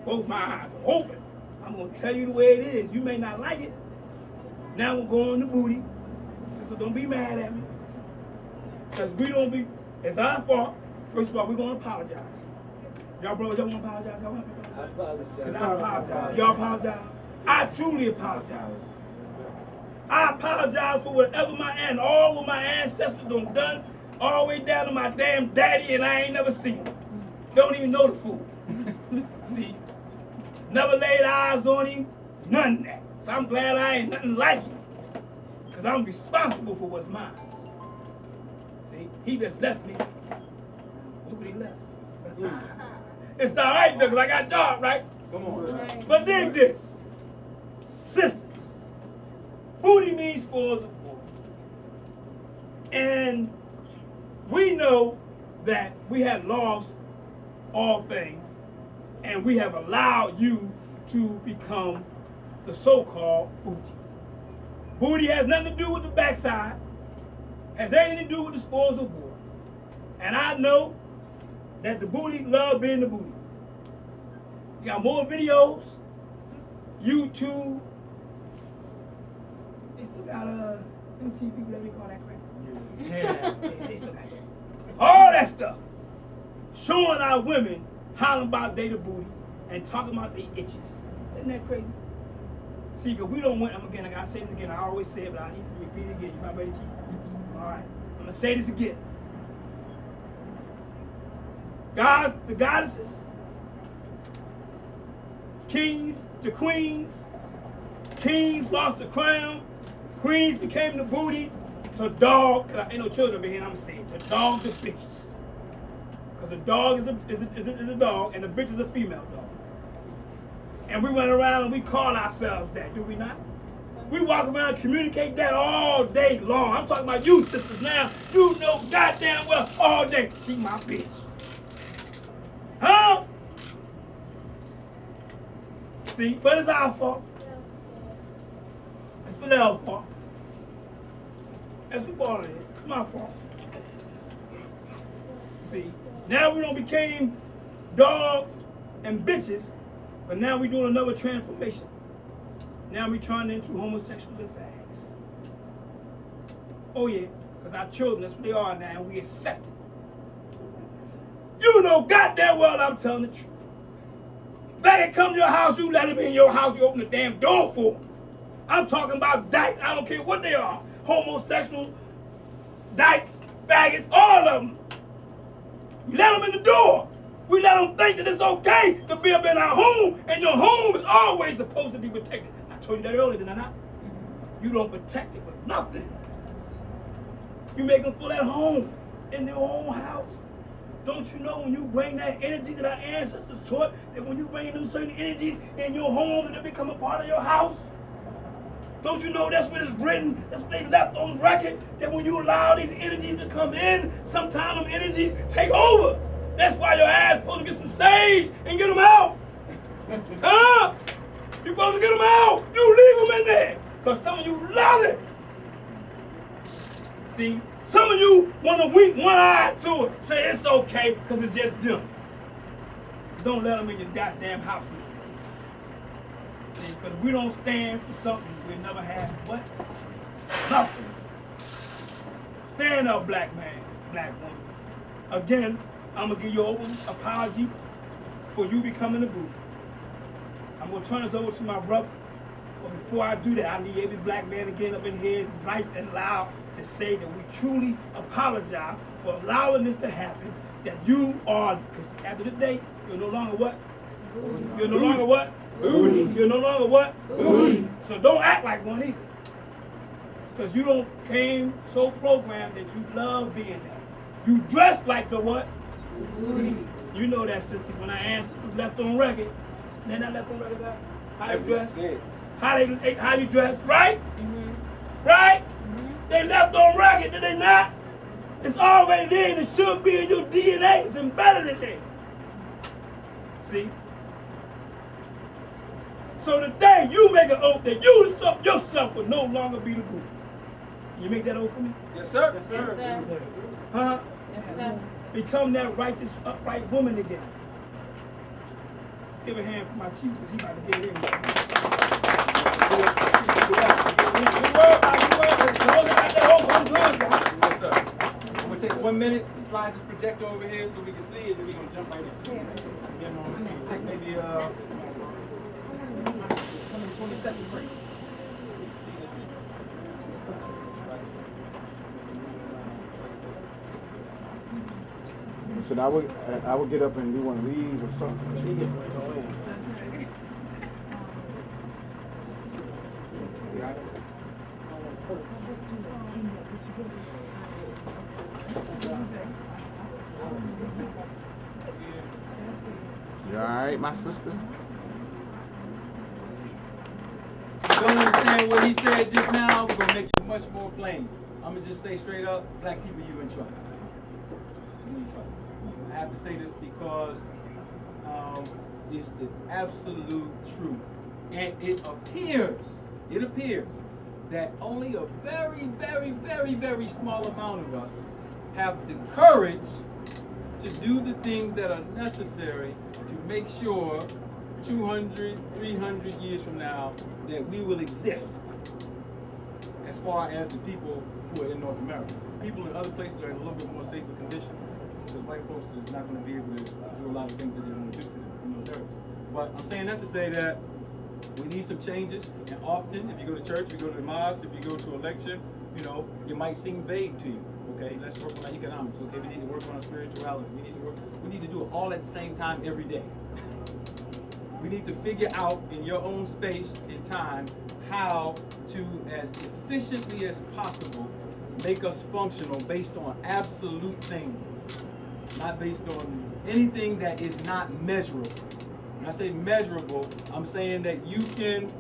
Both my eyes are open. I'm going to tell you the way it is. You may not like it. Now we're going to booty. Sister, don't be mad at me. Because we don't be, it's our fault. First of all, we're going to apologize. Y'all brothers, y'all want to apologize? Y'all want to apologize? I apologize. Because I apologize. Y'all apologize? I truly apologize. I apologize for whatever all what my ancestors done, all the way down to my damn daddy, and I ain't never seen him. Don't even know the fool. See, never laid eyes on him, none of that. So I'm glad I ain't nothing like him, because I'm responsible for what's mine. See, he just left me. Look what he left. It's all right, though, because I got a job, right? Come on. But dig this. Sisters, booty means spoils of war. And we know that we have lost all things, and we have allowed you to become the so-called booty. Booty has nothing to do with the backside, has anything to do with the spoils of war. And I know that the booty love being the booty. You got more videos, YouTube. They still got MTV, whatever you call that crap. Yeah, they still got that. All that stuff. Showing our women hollering about their booty and talking about their itches. Isn't that crazy? See, because we don't want, I gotta say this again, I always say it, but I need to repeat it again. You might ready to? All right, I'm gonna say this again. Gods, the goddesses, kings to queens, kings lost the crown, queens became the booty, to dog, cause ain't no children behind, I'm gonna say it, to dog the bitches. Because the dog is a dog and the bitch is a female dog. And we run around and we call ourselves that, do we not? We walk around and communicate that all day long. I'm talking about you sisters now. You know goddamn well all day. She my bitch. Huh? See, but it's our fault. It's Bilal's fault. That's who fault it is. It's my fault. See, now we don't became dogs and bitches, but now we're doing another transformation. Now we turning into homosexuals and fags. Oh yeah, because our children, that's what they are now, and we accept it. You know goddamn well I'm telling the truth. Faggot come to your house, you let him in your house, you open the damn door for him. I'm talking about dykes, I don't care what they are. Homosexual, dykes, faggots, all of them. We let them in the door. We let them think that it's okay to be up in our home, and your home is always supposed to be protected. I told you that earlier, did I not? You don't protect it with nothing. You make them feel at home in their own house. Don't you know when you bring that energy that our ancestors taught, that when you bring them certain energies in your home, that they become a part of your house? Don't you know that's what it's written, that's what they left on record, that when you allow these energies to come in, sometimes them energies take over. That's why your ass supposed to get some sage and get them out. Huh? You supposed to get them out. You leave them in there. Because some of you love it. See, some of you want to wink one eye to it. Say it's okay because it's just them. Don't let them in your goddamn house. See, because we don't stand for something we never had. What? Nothing. Stand up, black man, black woman. Again, I'm going to give you an open apology for you becoming a booty. I'm going to turn this over to my brother. But before I do that, I need every black man to get up in here nice and loud to say that we truly apologize for allowing this to happen. That you are, because after the day, you're no longer what? You're no longer what? You're no longer what? So don't act like one either. Because you don't came so programmed that you love being that. You dress like the what? You know that, sisters, when our ancestors left on record, they're not left on record about how they dress, how you dress, right? Right? They left on record, did they not? It's already there, it should be in your DNA, it's embedded in there. See? So today you make an oath that you yourself will no longer be the group. Can you make that oath for me? Yes, sir. Yes, sir. Huh? Yes, sir. Become that righteous, upright woman again. Let's give a hand for my chief, because he about to get it in. Yes, sir. I'm going to take 1 minute, slide this projector over here so we can see it, then we're going to jump right in. Take maybe 20 seconds break. So I would get up and do one of these or something. You all right, my sister? Don't understand what he said just now, we're going to make it much more plain. I'm going to just say straight up, black people, you in trouble. You in trouble. I have to say this because it's the absolute truth. And it appears that only a very, very, very, very small amount of us have the courage to do the things that are necessary to make sure 200, 300 years from now that we will exist as far as the people who are in North America. People in other places are in a little bit more safer condition because white folks is not going to be able to do a lot of things that they want to do to them in those areas. But I'm saying that to say that we need some changes, and often if you go to church, if you go to the mosque, if you go to a lecture, you know, it might seem vague to you. Okay, let's work on our economics. Okay, we need to work on our spirituality. We need to do it all at the same time every day. We need to figure out in your own space and time how to, as efficiently as possible, make us functional based on absolute things, not based on anything that is not measurable. When I say measurable, I'm saying that you can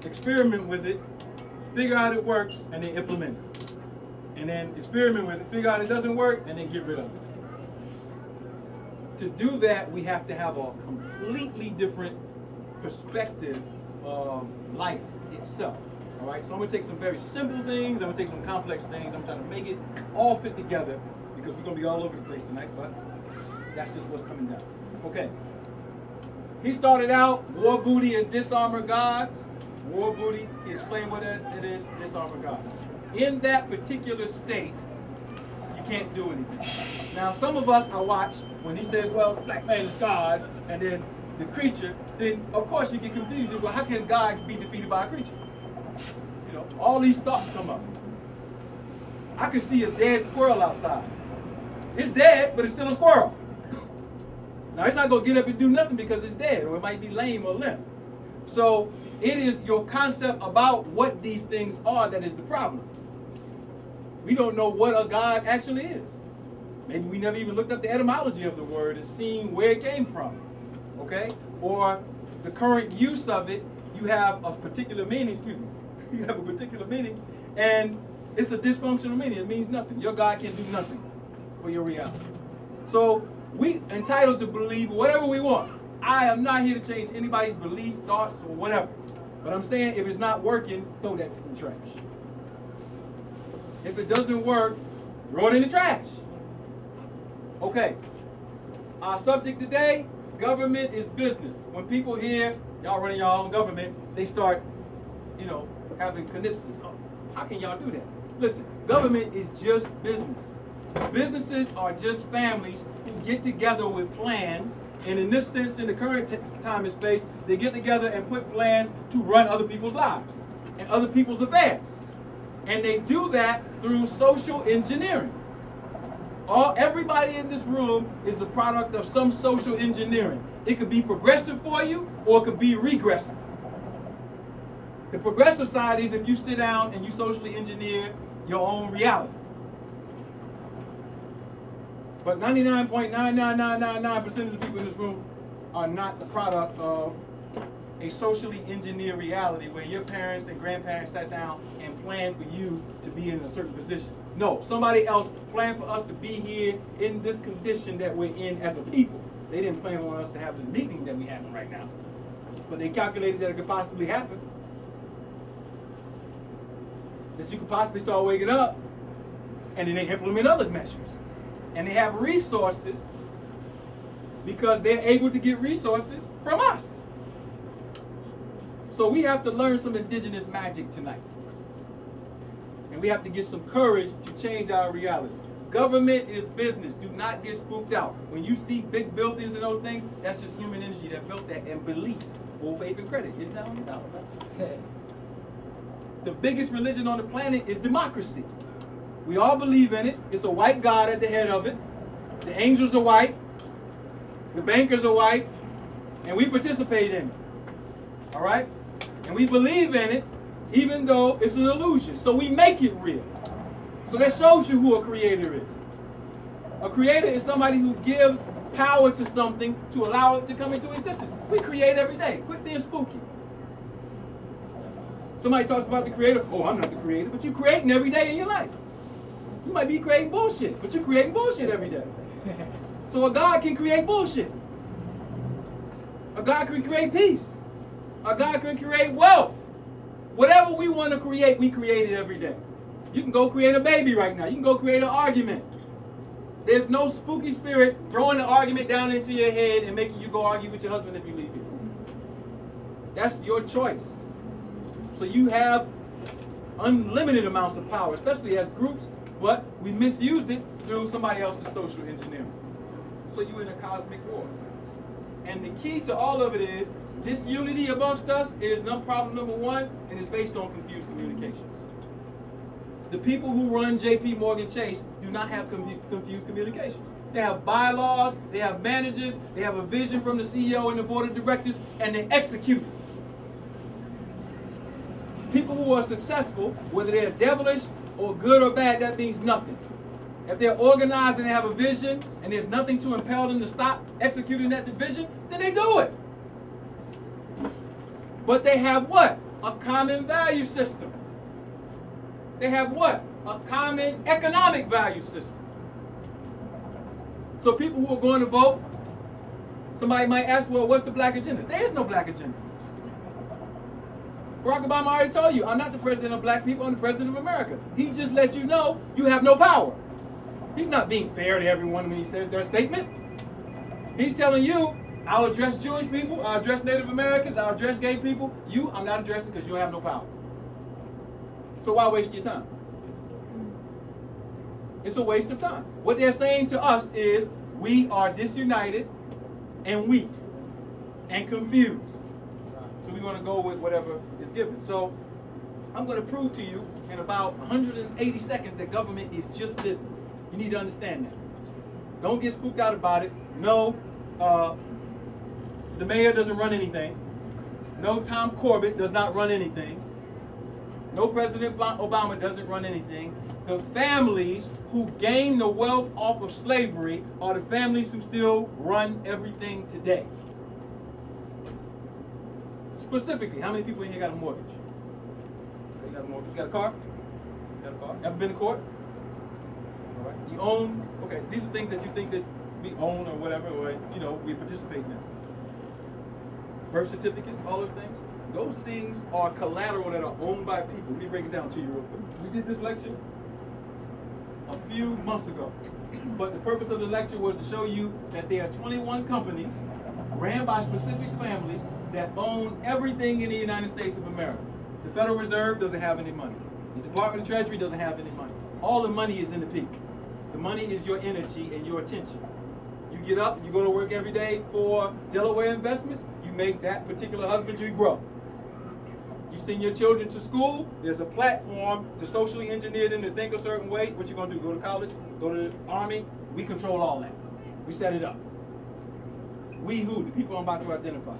experiment with it, figure out it works, and then implement it. And then experiment with it, figure out it doesn't work, and then get rid of it. To do that, we have to have a completely different perspective of life itself. All right, so I'm going to take some very simple things, I'm going to take some complex things, I'm trying to make it all fit together because we're going to be all over the place tonight, but that's just what's coming down. Okay. He started out war booty and disarmor gods. War booty, he explained what it is, disarmor gods. In that particular state, you can't do anything. Now, some of us, I watch, when he says, well, black man is God, and then the creature, then of course you get confused. Well, how can God be defeated by a creature? You know, all these thoughts come up. I could see a dead squirrel outside. It's dead, but it's still a squirrel. Now, it's not going to get up and do nothing because it's dead, or it might be lame or limp. So, it is your concept about what these things are that is the problem. We don't know what a God actually is. Maybe we never even looked up the etymology of the word and seen where it came from, okay? Or the current use of it, you have a particular meaning, you have a particular meaning, and it's a dysfunctional meaning. It means nothing. Your God can do nothing for your reality. So we entitled to believe whatever we want. I am not here to change anybody's belief, thoughts, or whatever. But I'm saying if it's not working, throw that in the trash. If it doesn't work, throw it in the trash. Okay. Our subject today, government is business. When people hear y'all running your own government, they start, you know, having conniptions. Oh, how can y'all do that? Listen, government is just business. Businesses are just families who get together with plans And in this sense, in the current time and space, they get together and put plans to run other people's lives and other people's affairs. And they do that through social engineering. Everybody in this room is a product of some social engineering. It could be progressive for you, or it could be regressive. The progressive side is if you sit down and you socially engineer your own reality. But 99.99999% of the people in this room are not the product of a socially engineered reality where your parents and grandparents sat down and planned for you to be in a certain position. No, somebody else planned for us to be here in this condition that we're in as a people. They didn't plan on us to have this meeting that we're having right now. But they calculated that it could possibly happen. That you could possibly start waking up, and then they implement other measures. And they have resources because they're able to get resources from us. So we have to learn some indigenous magic tonight. And we have to get some courage to change our reality. Government is business. Do not get spooked out. When you see big buildings and those things, that's just human energy that built that, and belief, full faith and credit. Get down, get down. The biggest religion on the planet is democracy. We all believe in it. It's a white God at the head of it. The angels are white. The bankers are white. And we participate in it. All right? And we believe in it, even though it's an illusion. So we make it real. So that shows you who a creator is. A creator is somebody who gives power to something to allow it to come into existence. We create every day. Quit being spooky. Somebody talks about the creator. Oh, I'm not the creator. But you're creating every day in your life. You might be creating bullshit, but you're creating bullshit every day. So a God can create bullshit. A God can create peace. A God can create wealth. Whatever we want to create, we create it every day. You can go create a baby right now. You can go create an argument. There's no spooky spirit throwing the argument down into your head and making you go argue with your husband if you leave here. That's your choice. So you have unlimited amounts of power, especially as groups, but we misuse it through somebody else's social engineering. So you're in a cosmic war. And the key to all of it is disunity amongst us is problem number one, and it's based on confused communications. The people who run J.P. Morgan Chase do not have confused communications. They have bylaws, they have managers, they have a vision from the CEO and the board of directors, and they execute it. People who are successful, whether they're devilish or good or bad, that means nothing. If they're organized and they have a vision and there's nothing to impel them to stop executing that vision, then they do it. But they have what? A common value system. They have what? A common economic value system. So people who are going to vote, somebody might ask, well, what's the black agenda? There is no black agenda. Barack Obama already told you, I'm not the president of black people, I'm the president of America. He just let you know you have no power. He's not being fair to everyone when he says their statement. He's telling you, I'll address Jewish people, I'll address Native Americans, I'll address gay people. You, I'm not addressing because you have no power. So why waste your time? It's a waste of time. What they're saying to us is we are disunited and weak and confused. So we're going to go with whatever is given. So I'm going to prove to you in about 180 seconds that government is just business. You need to understand that. Don't get spooked out about it. No, the mayor doesn't run anything. No, Tom Corbett does not run anything. No, President Obama doesn't run anything. The families who gain the wealth off of slavery are the families who still run everything today. Specifically, how many people in here got a mortgage? You got a mortgage? You got a car? You got a car? Ever been to court? All right. You own, okay, these are things that you think that we own or whatever, or, you know, we participate in. Birth certificates, all those things. Those things are collateral that are owned by people. Let me break it down to you real quick. We did this lecture a few months ago. But the purpose of the lecture was to show you that there are 21 companies ran by specific families that own everything in the United States of America. The Federal Reserve doesn't have any money. The Department of Treasury doesn't have any money. All the money is in the people. The money is your energy and your attention. You get up, you go to work every day for Delaware Investments, you make that particular husbandry grow. You send your children to school, there's a platform to socially engineer them to think a certain way. What you gonna do? Go to college? Go to the Army? We control all that. We set it up. We who? The people I'm about to identify.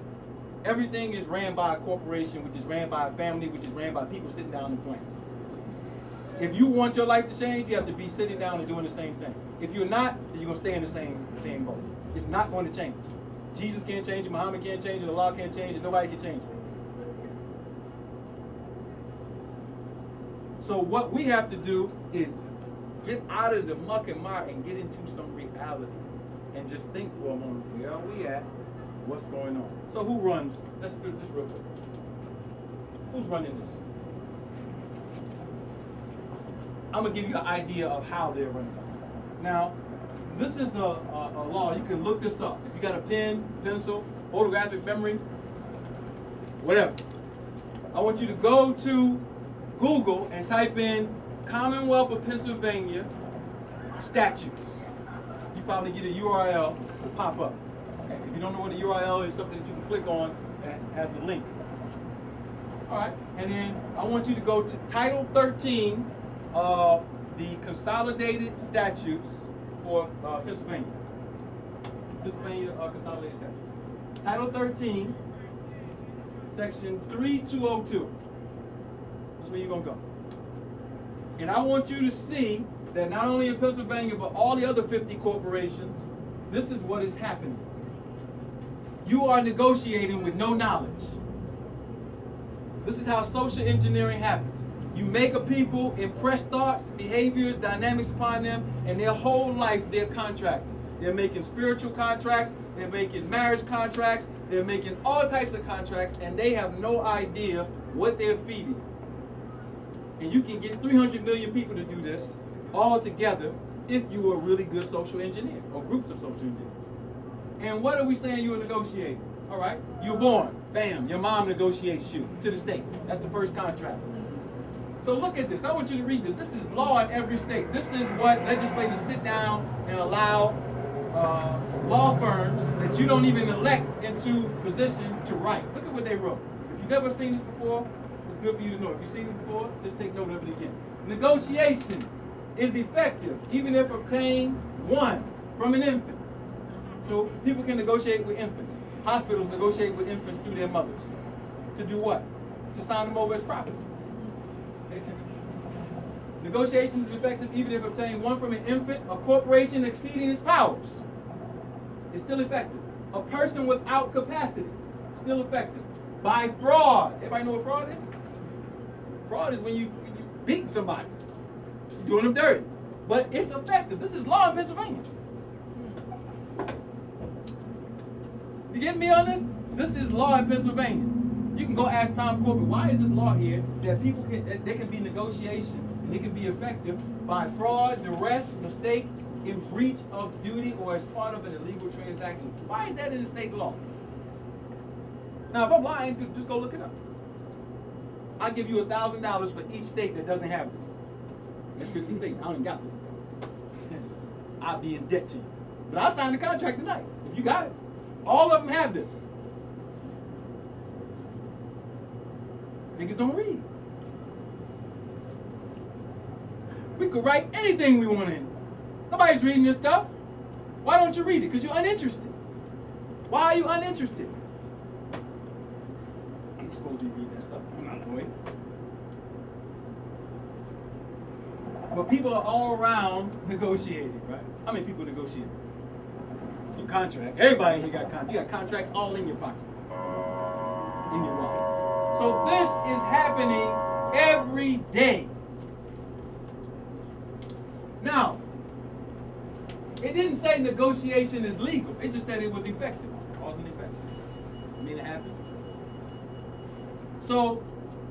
Everything is ran by a corporation, which is ran by a family, which is ran by people sitting down and planning. If you want your life to change, you have to be sitting down and doing the same thing. If you're not, then you're gonna stay in the same boat. It's not going to change. Jesus can't change it, Muhammad can't change it, Allah can't change it, nobody can change it. So what we have to do is get out of the muck and mire and get into some reality and just think for a moment, where are we at? What's going on? So who runs? Let's do this real quick. Who's running this? I'm gonna give you an idea of how they're running. Now, this is a law. You can look this up. If you got a pen, pencil, photographic memory, whatever. I want you to go to Google and type in Commonwealth of Pennsylvania statutes. You probably get a URL will pop up. Okay. If you don't know what a URL is, something that you can click on that has a link. All right, and then I want you to go to Title 13 of the Consolidated Statutes for Pennsylvania. Pennsylvania Consolidated Statutes. Title 13, Section 3202. That's where you're going to go. And I want you to see that not only in Pennsylvania, but all the other 50 corporations, this is what is happening. You are negotiating with no knowledge. This is how social engineering happens. You make a people, impress thoughts, behaviors, dynamics upon them, and their whole life they're contracted. They're making spiritual contracts, they're making marriage contracts, they're making all types of contracts, and they have no idea what they're feeding. And you can get 300 million people to do this all together if you are a really good social engineer, or groups of social engineers. And what are we saying you are negotiating? All right, you're born, bam, your mom negotiates you to the state. That's the first contract. So look at this. I want you to read this. This is law in every state. This is what legislators sit down and allow law firms that you don't even elect into position to write. Look at what they wrote. If you've never seen this before, it's good for you to know. If you've seen it before, just take note of it again. Negotiation is effective even if obtained, one, from an infant. So people can negotiate with infants. Hospitals negotiate with infants through their mothers. To do what? To sign them over as property. Negotiation is effective even if obtained, one, from an infant, a corporation exceeding its powers. It's still effective. A person without capacity, still effective. By fraud. Everybody know what fraud is? Fraud is when you beat somebody. You're doing them dirty. But it's effective. This is law in Pennsylvania. You get me on this? This is law in Pennsylvania. You can go ask Tom Corbett, why is this law here that people can, that there can be negotiation and it can be effective by fraud, duress, mistake, in breach of duty, or as part of an illegal transaction? Why is that in the state law? Now, if I'm lying, just go look it up. I'll give you $1,000 for each state that doesn't have this. That's 50 states. I don't even got this. I'll be in debt to you. But I'll sign the contract tonight if you got it. All of them have this. Niggas don't read. We could write anything we want in. Nobody's reading this stuff. Why don't you read it? Because you're uninterested. Why are you uninterested? I'm not supposed to read that stuff. I'm not going. But people are all around negotiating, right? How many people negotiate? Your contract. Everybody in here got contracts. You got contracts all in your pocket. In your wallet. So this is happening every day. Now, it didn't say negotiation is legal. It just said it was effective. Cause and effect. I mean, it happened. So,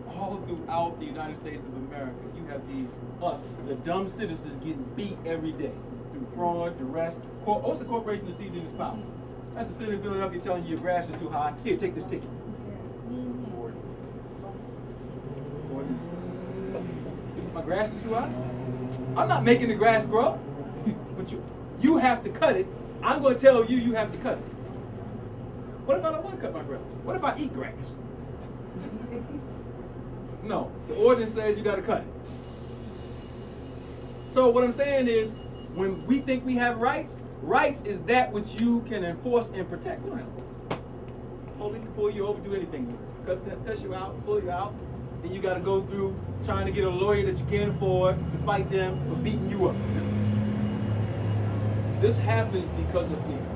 all throughout the United States of America, you have these, us, the dumb citizens getting beat every day through fraud, duress. What's the corporation that sees in its power? That's the city of Philadelphia telling you your grass is too high. Here, take this ticket. My grass is too high? I'm not making the grass grow, but you have to cut it I'm going to tell you you have to cut it. What if I don't want to cut my grass? What if I eat grass? No, the ordinance says you got to cut it. So what I'm saying is, when we think we have rights, rights is that which you can enforce and protect. We don't have rights. Police can pull you over, do anything with it. Cuss you out, pull you out. Then you got to go through trying to get a lawyer that you can't afford to fight them for beating you up. This happens because of people.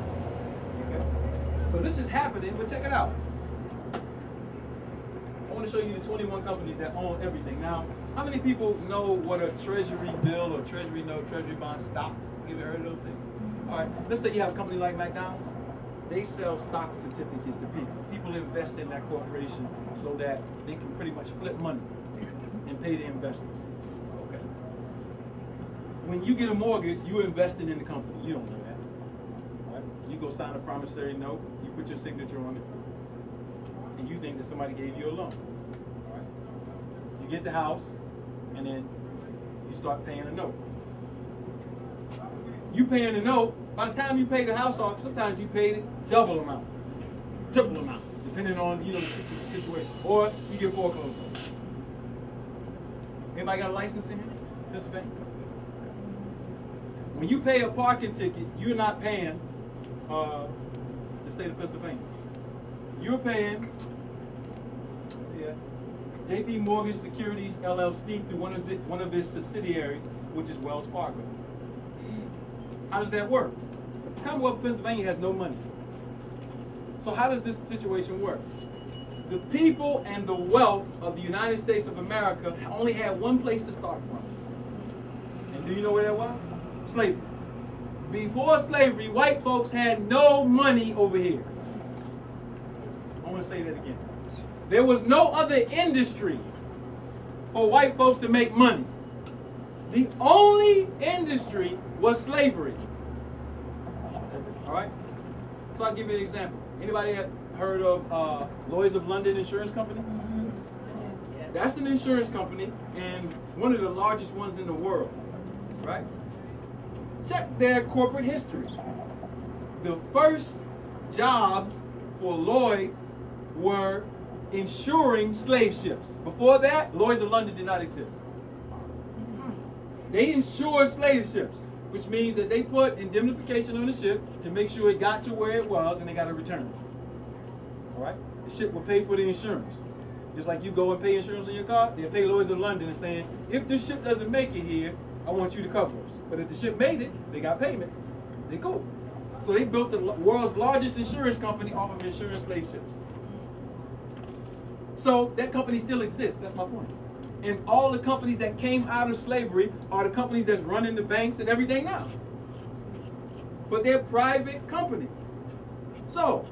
Okay? So this is happening, but check it out. I want to show you the 21 companies that own everything. Now, how many people know what a treasury bill or treasury note, treasury bond, stocks? You ever heard of those things? All right, let's say you have a company like McDonald's. They sell stock certificates to people. People invest in that corporation so that they can pretty much flip money and pay the investors. Okay. When you get a mortgage, you're investing in the company. You don't know that. All right? You go sign a promissory note, you put your signature on it, and you think that somebody gave you a loan. All right? You get the house, and then you start paying a note. You paying the note, by the time you pay the house off, sometimes you pay the double amount, triple amount, depending on the situation. Or you get foreclosed. Anybody got a license in here? Pennsylvania? When you pay a parking ticket, you're not paying the state of Pennsylvania. You're paying JP Morgan Securities LLC through one of its subsidiaries, which is Wells Fargo. How does that work? The Commonwealth of Pennsylvania has no money. So how does this situation work? The people and the wealth of the United States of America only had one place to start from. And do you know where that was? Slavery. Before slavery, white folks had no money over here. I want to say that again. There was no other industry for white folks to make money. The only industry was slavery. All right? So I'll give you an example. Anybody heard of Lloyd's of London Insurance Company? That's an insurance company and one of the largest ones in the world. Right? Check their corporate history. The first jobs for Lloyd's were insuring slave ships. Before that, Lloyd's of London did not exist. They insured slave ships, which means that they put indemnification on the ship to make sure it got to where it was and they got a return. All right? The ship will pay for the insurance. Just like you go and pay insurance on your car, they'll pay Lloyd's of London and saying, if this ship doesn't make it here, I want you to cover us. But if the ship made it, they got payment. They cool. So they built the world's largest insurance company off of insuring slave ships. So that company still exists. That's my point. And all the companies that came out of slavery are the companies that's running the banks and everything now. But they're private companies. So,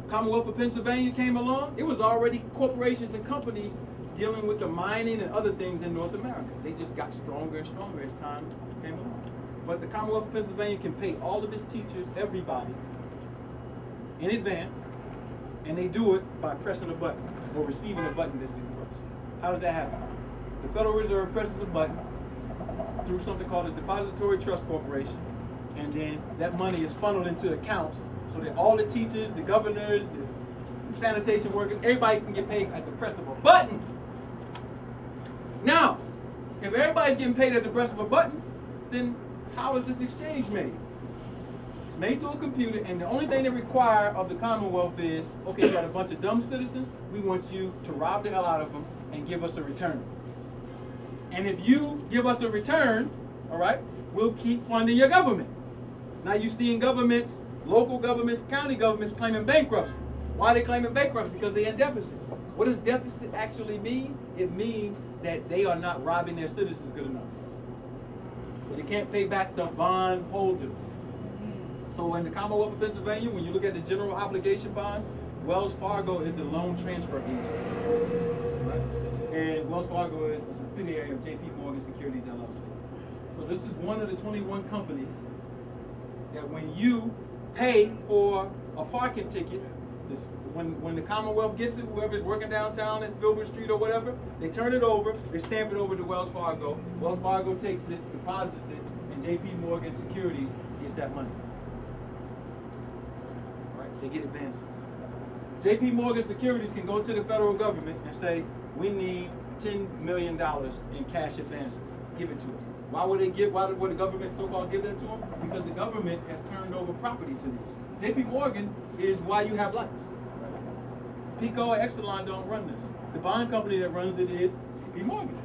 Commonwealth of Pennsylvania came along. It was already corporations and companies dealing with the mining and other things in North America. They just got stronger and stronger as time came along. But the Commonwealth of Pennsylvania can pay all of its teachers, everybody, in advance, and they do it by pressing a button or receiving a button that's been pressed. How does that happen? The Federal Reserve presses a button through something called a Depository Trust Corporation, and then that money is funneled into accounts so that all the teachers, the governors, the sanitation workers, everybody can get paid at the press of a button. Now, if everybody's getting paid at the press of a button, then how is this exchange made? It's made through a computer, and the only thing they require of the Commonwealth is, okay, you got a bunch of dumb citizens, we want you to rob the hell out of them and give us a return. And if you give us a return, all right, we'll keep funding your government. Now you're seeing governments, local governments, county governments claiming bankruptcy. Why are they claiming bankruptcy? Because they're in deficit. What does deficit actually mean? It means that they are not robbing their citizens good enough. So they can't pay back the bond holders. So in the Commonwealth of Pennsylvania, when you look at the general obligation bonds, Wells Fargo is the loan transfer agent. Right? And Wells Fargo is a subsidiary of JP Morgan Securities LLC. So this is one of the 21 companies that when you pay for a parking ticket, when the Commonwealth gets it, whoever's working downtown at Filbert Street or whatever, they turn it over, they stamp it over to Wells Fargo. Wells Fargo takes it, deposits it, and JP Morgan Securities gets that money. they get advances. JP Morgan Securities can go to the federal government and say, we need $10 million in cash advances. Give it to us. Why would the government so-called give that to them? Because the government has turned over property to these. JP Morgan is why you have life. Pico and Exelon don't run this. The bond company that runs it is JP Morgan.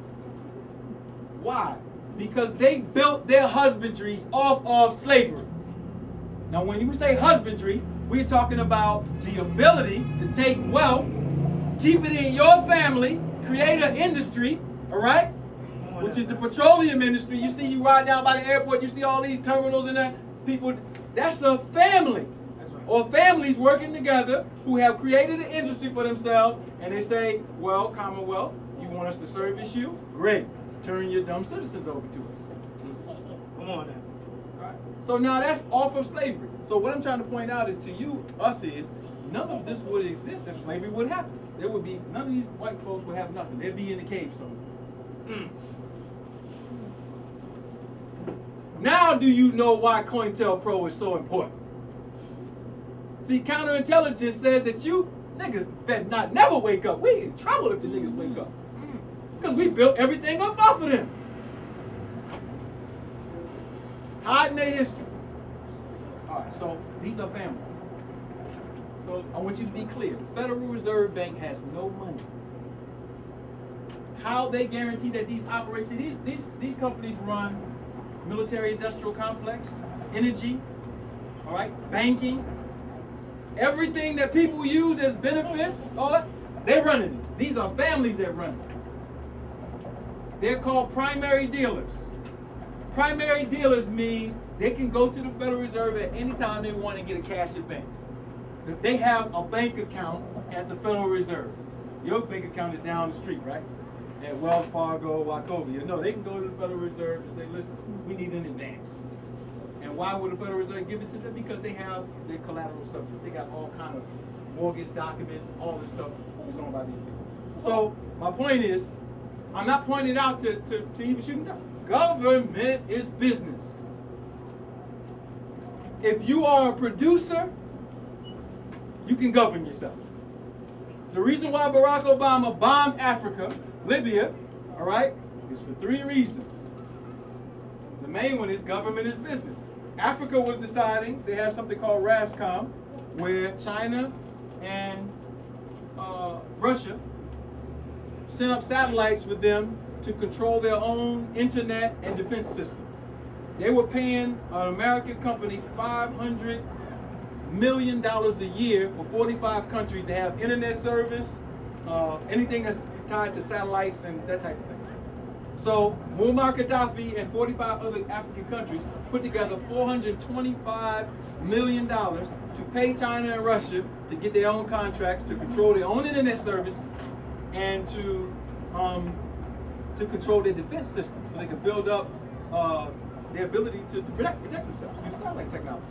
Why? Because they built their husbandries off of slavery. Now, when you say husbandry, we're talking about the ability to take wealth, keep it in your family, create an industry, all right? Which is the petroleum industry. You see, you ride down by the airport, you see all these terminals and that people. That's a family. That's right. Or families working together who have created an industry for themselves, and they say, well, Commonwealth, you want us to service you? Great. Turn your dumb citizens over to us. Come on now. Right. So now that's off of slavery. So what I'm trying to point out is to you, us is, none of this would exist if slavery would happen. There would be, none of these white folks would have nothing. They'd be in the cave somewhere. Now do you know why COINTELPRO is so important? See, counterintelligence said that you niggas better not never wake up. We in trouble if the niggas wake up. Because we built everything up off of them. Hiding their history. All right, so these are families. So I want you to be clear. The Federal Reserve Bank has no money. How they guarantee that these operations, these companies run military industrial complex, energy, all right, banking, everything that people use as benefits, all that, they're running it. These are families that run it. They're called primary dealers. Primary dealers means they can go to the Federal Reserve at any time they want and get a cash advance. They have a bank account at the Federal Reserve. Your bank account is down the street, right? At Wells Fargo, Wachovia. No, they can go to the Federal Reserve and say, listen, we need an advance. And why would the Federal Reserve give it to them? Because they have their collateral subject. They got all kind of mortgage documents, all this stuff is owned by these people. So my point is, I'm not pointing out to even shoot them down. Government is business. If you are a producer, you can govern yourself. The reason why Barack Obama bombed Africa, Libya, all right, is for 3 reasons. The main one is government is business. Africa was deciding, they have something called RASCOM, where China and Russia sent up satellites with them to control their own internet and defense systems. They were paying an American company $500 million a year for 45 countries to have internet service, anything that's tied to satellites and that type of thing. So Muammar Gaddafi and 45 other African countries put together $425 million to pay China and Russia to get their own contracts, to control their own internet services, and to control their defense system, so they could build up their ability to protect themselves using satellite technology.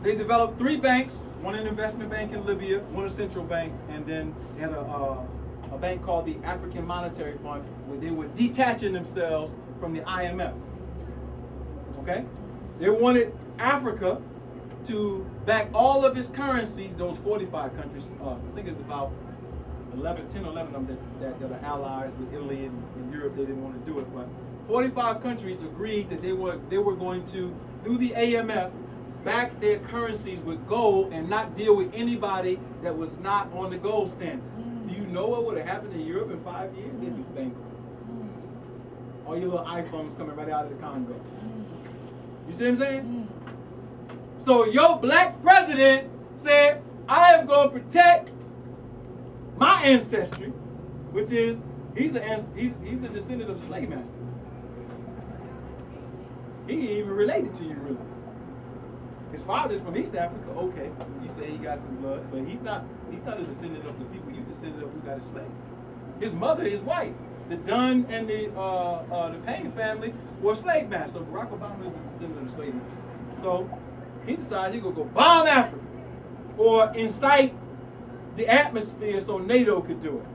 They developed 3 banks, one an investment bank in Libya, one a central bank, and then they had a bank called the African Monetary Fund, where they were detaching themselves from the IMF. Okay? They wanted Africa to back all of its currencies, those 45 countries, I think it's about 10 or 11 of them that are allies with Italy and Europe. They didn't want to do it, but 45 countries agreed that they were going to, through the AMF, back their currencies with gold and not deal with anybody that was not on the gold standard. Do you know what would have happened in Europe in 5 years? They'd be bankrupt. All your little iPhones coming right out of the Congo. You see what I'm saying? So your black president said, I am going to protect my ancestry, which is, he's a descendant of the slave master. He ain't even related to you, really. His father's from East Africa, okay. You say he got some blood, but he's not a descendant of the people you descended of who got enslaved. His mother is white. The Dunn and the Payne family were slave masters. So Barack Obama is a descendant of the slave masters. So he decided he's gonna go bomb Africa or incite the atmosphere so NATO could do it.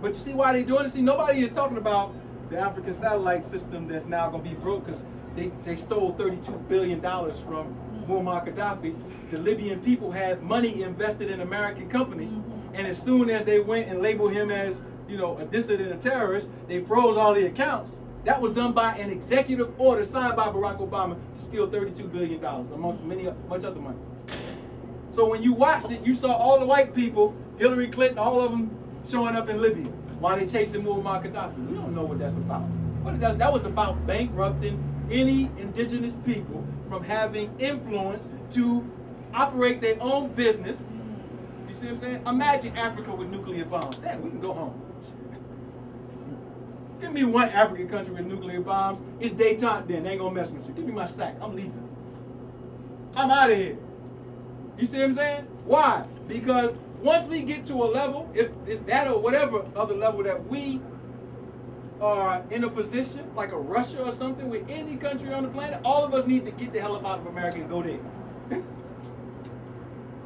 But you see why they're doing it? See, nobody is talking about the African satellite system that's now gonna be broke because they stole $32 billion from Muammar Gaddafi, the Libyan people had money invested in American companies, and as soon as they went and labeled him as, you know, a dissident, a terrorist, they froze all the accounts. That was done by an executive order signed by Barack Obama to steal $32 billion, amongst much other money. So when you watched it, you saw all the white people, Hillary Clinton, all of them showing up in Libya while they chasing Muammar Gaddafi. We don't know what that's about. What is that? That was about bankrupting any indigenous people from having influence to operate their own business. You see what I'm saying? Imagine Africa with nuclear bombs. Damn, we can go home. Give me one African country with nuclear bombs. It's detente then. They ain't gonna mess with you. Give me my sack. I'm leaving. I'm out of here. You see what I'm saying? Why? Because once we get to a level, if it's that or whatever other level that we are in a position, like a Russia or something, with any country on the planet, all of us need to get the hell up out of America and go there.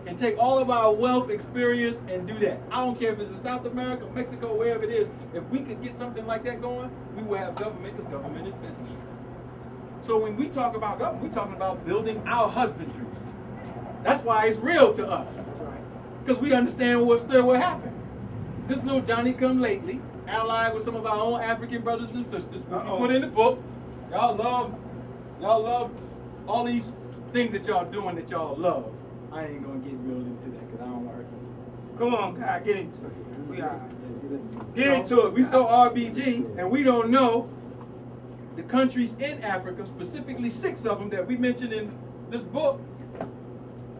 And take all of our wealth, experience, and do that. I don't care if it's in South America, Mexico, wherever it is. If we could get something like that going, we will have government, because government is business. So when we talk about government, we're talking about building our husbandry. That's why it's real to us. Because we understand what happened. This little Johnny come lately, allied with some of our own African brothers and sisters, which we put in the book. Y'all love all these things that y'all doing that y'all love. I ain't gonna get real into that because I don't want to hurt you. Come on, Kai, get into it. We are. Get into it. We saw RBG, and we don't know the countries in Africa, specifically 6 of them that we mentioned in this book,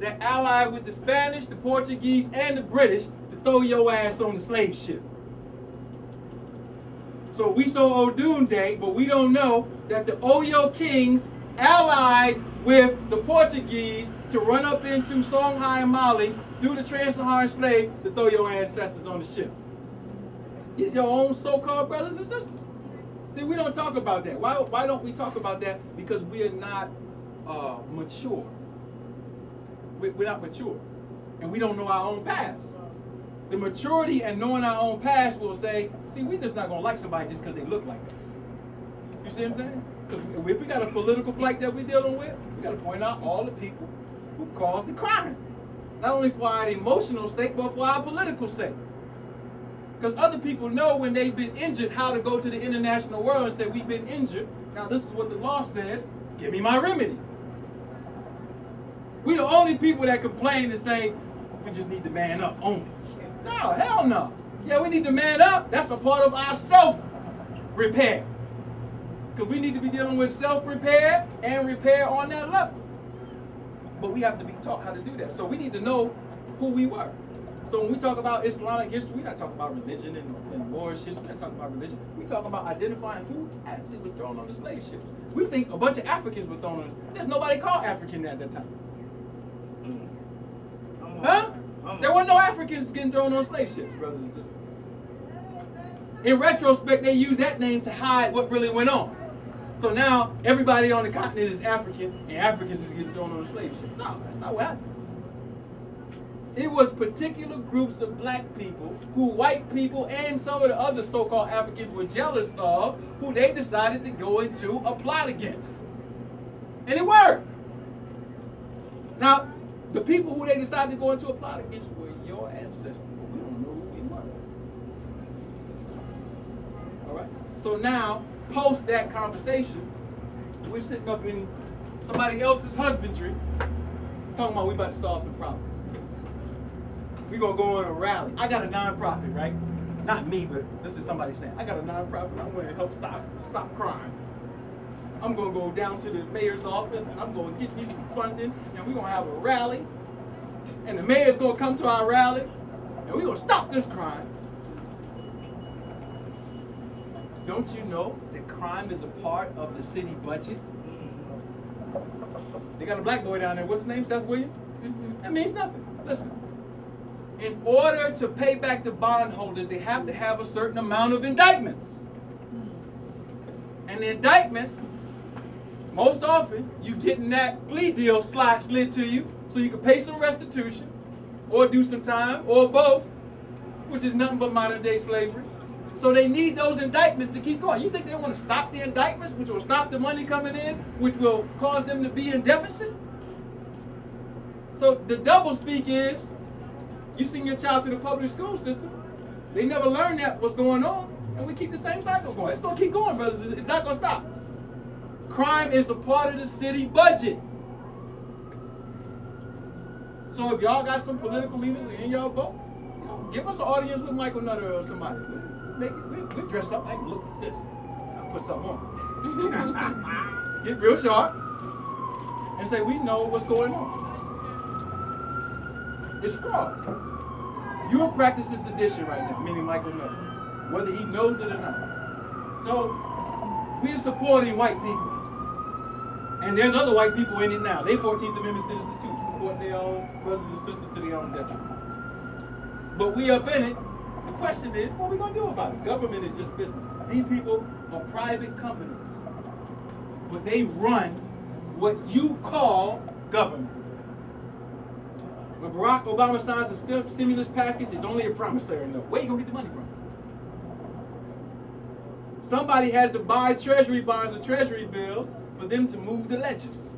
that allied with the Spanish, the Portuguese, and the British to throw your ass on the slave ship. So we saw Odun Day, but we don't know that the Oyo kings allied with the Portuguese to run up into Songhai and Mali, do the trans-Saharan slave to throw your ancestors on the ship. These your own so-called brothers and sisters. See, we don't talk about that. Why don't we talk about that? Because we are not mature. We're not mature. And we don't know our own past. The maturity and knowing our own past will say, see, we're just not going to like somebody just because they look like us. You see what I'm saying? Because if we got a political plight that we're dealing with, we got to point out all the people who caused the crime. Not only for our emotional sake, but for our political sake. Because other people know when they've been injured how to go to the international world and say, we've been injured. Now this is what the law says. Give me my remedy. We're the only people that complain and say, we just need to man up only. No, hell no. Yeah, we need to man up. That's a part of our self-repair. Because we need to be dealing with self-repair and repair on that level. But we have to be taught how to do that. So we need to know who we were. So when we talk about Islamic history, we're not talking about religion and Moorish history. We're not talking about religion. We're talking about identifying who actually was thrown on the slave ships. We think a bunch of Africans were thrown on. There's nobody called African at that time. Huh? There were no Africans getting thrown on slave ships, brothers and sisters. In retrospect, they used that name to hide what really went on. So now everybody on the continent is African, and Africans is getting thrown on a slave ship. No, that's not what happened. It was particular groups of black people who white people and some of the other so-called Africans were jealous of, who they decided to go into a plot against. And it worked. Now, the people who they decided to go into a plot against were your ancestors, but we don't know who we were. All right? So now, post that conversation, we're sitting up in somebody else's husbandry, talking about we about to solve some problems. We're going to go on a rally. I got a nonprofit, right? Not me, but this is somebody saying, I got a nonprofit. I'm going to help stop crime. I'm going to go down to the mayor's office, and I'm going to get me some funding, and we're going to have a rally. And the mayor's going to come to our rally, and we're going to stop this crime. Don't you know that crime is a part of the city budget? They got a black boy down there. What's his name? Seth Williams? That means nothing. Listen. In order to pay back the bondholders, they have to have a certain amount of indictments. And the indictments, most often, you getting that plea deal slid to you so you can pay some restitution or do some time or both, which is nothing but modern day slavery. So they need those indictments to keep going. You think they want to stop the indictments, which will stop the money coming in, which will cause them to be in deficit? So the double speak is, you send your child to the public school system, they never learn that what's going on, and we keep the same cycle going. It's gonna keep going, brothers. It's not gonna stop. Crime is a part of the city budget. So if y'all got some political leaders in y'all vote, you know, give us an audience with Michael Nutter or somebody. We dress up. Hey, look at this. I'll put something on. Get real sharp and say we know what's going on. It's fraud. You're practicing sedition right now, meaning Michael Nutter, whether he knows it or not. So we are supporting white people. And there's other white people in it now. They 14th Amendment citizens too, support their own brothers and sisters to their own detriment. But we up in it. The question is, what are we going to do about it? Government is just business. These people are private companies. But they run what you call government. When Barack Obama signs a stimulus package, it's only a promissory note. Where are you going to get the money from? Somebody has to buy treasury bonds or treasury bills for them to move the ledgers.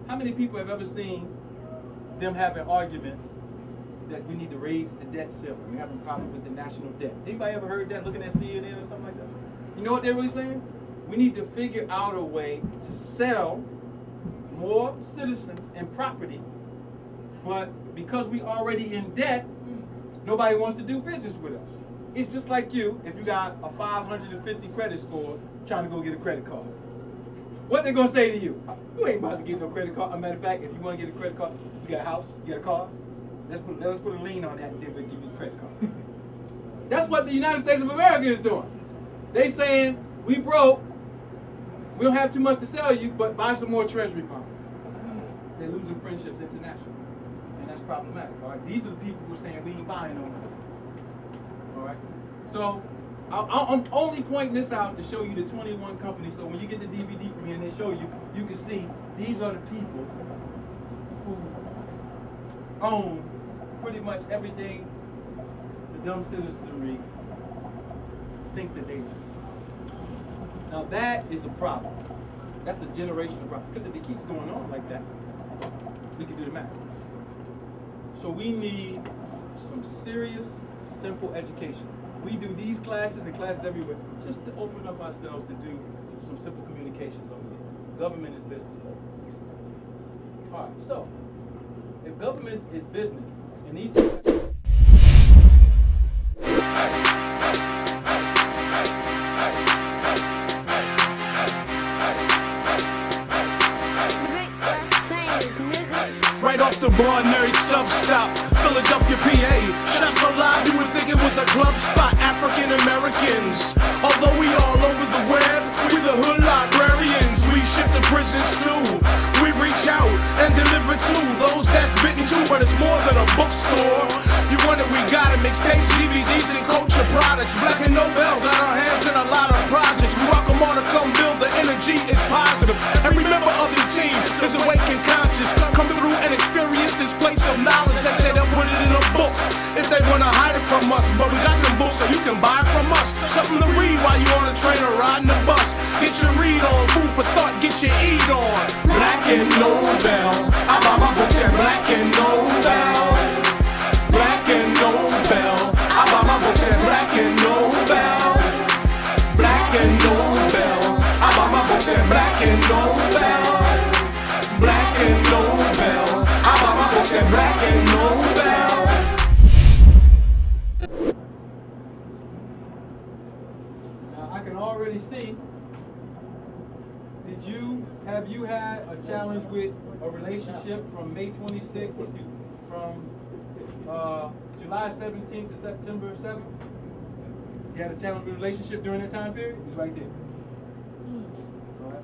How many people have ever seen them having arguments that we need to raise the debt ceiling? We're having problems with the national debt. Anybody ever heard that looking at CNN or something like that? You know what they're really saying? We need to figure out a way to sell more citizens and property, but because we already in debt, nobody wants to do business with us. It's just like you, if you got a 550 credit score, trying to go get a credit card. What they gonna say to you? You ain't about to get no credit card. As a matter of fact, if you want to get a credit card, you got a house, you got a car. Let's put a lien on that, and then we'll give you a credit card. That's what the United States of America is doing. They saying we broke, we don't have too much to sell you, but buy some more treasury bonds. They're losing friendships internationally, and that's problematic. All right, these are the people who are saying we ain't buying no more. All right, so I'm only pointing this out to show you the 21 companies. So when you get the DVD from here and they show you, you can see these are the people who own pretty much everything the dumb citizenry thinks that they do. Now that is a problem. That's a generational problem. Because if it keeps going on like that, we can do the math. So we need some serious, simple education. We do these classes and classes everywhere just to open up ourselves to do some simple communications on these things. Government is business. All right, so if government is business, and these right off the Barnary sub-stop, Philadelphia, PA. Shot so loud you would think it was a club spot. African Americans, although we all over the web, we the hood librarians. We ship to prisons too. We reach out and deliver to those that's bitten too, but it's more than a bookstore. You want it, we got it. Mixtapes, DVDs, and culture products. Blackandnobel got our hands in a lot of projects. We welcome on to come build. The energy is positive. Every member of the team is awake and conscious. Come through and experience this place of knowledge. They say they'll put it in a book if they want to hide it from us, but we got them books so you can buy it from us. Something to read while you on a train or riding the bus. Get your read on, food for thought, get your eat on. Blackandnobel, I buy my books at Blackandnobel. Blackandnobel, I buy my books at Blackandnobel. Blackandnobel, I buy my books at Blackandnobel. Blackandnobel, I buy my books at Blackandnobel. Now I can already see. Have you had a challenge with a relationship from May 26th, from July 17th to September 7th? You had a challenge with a relationship during that time period? It's right there. All right.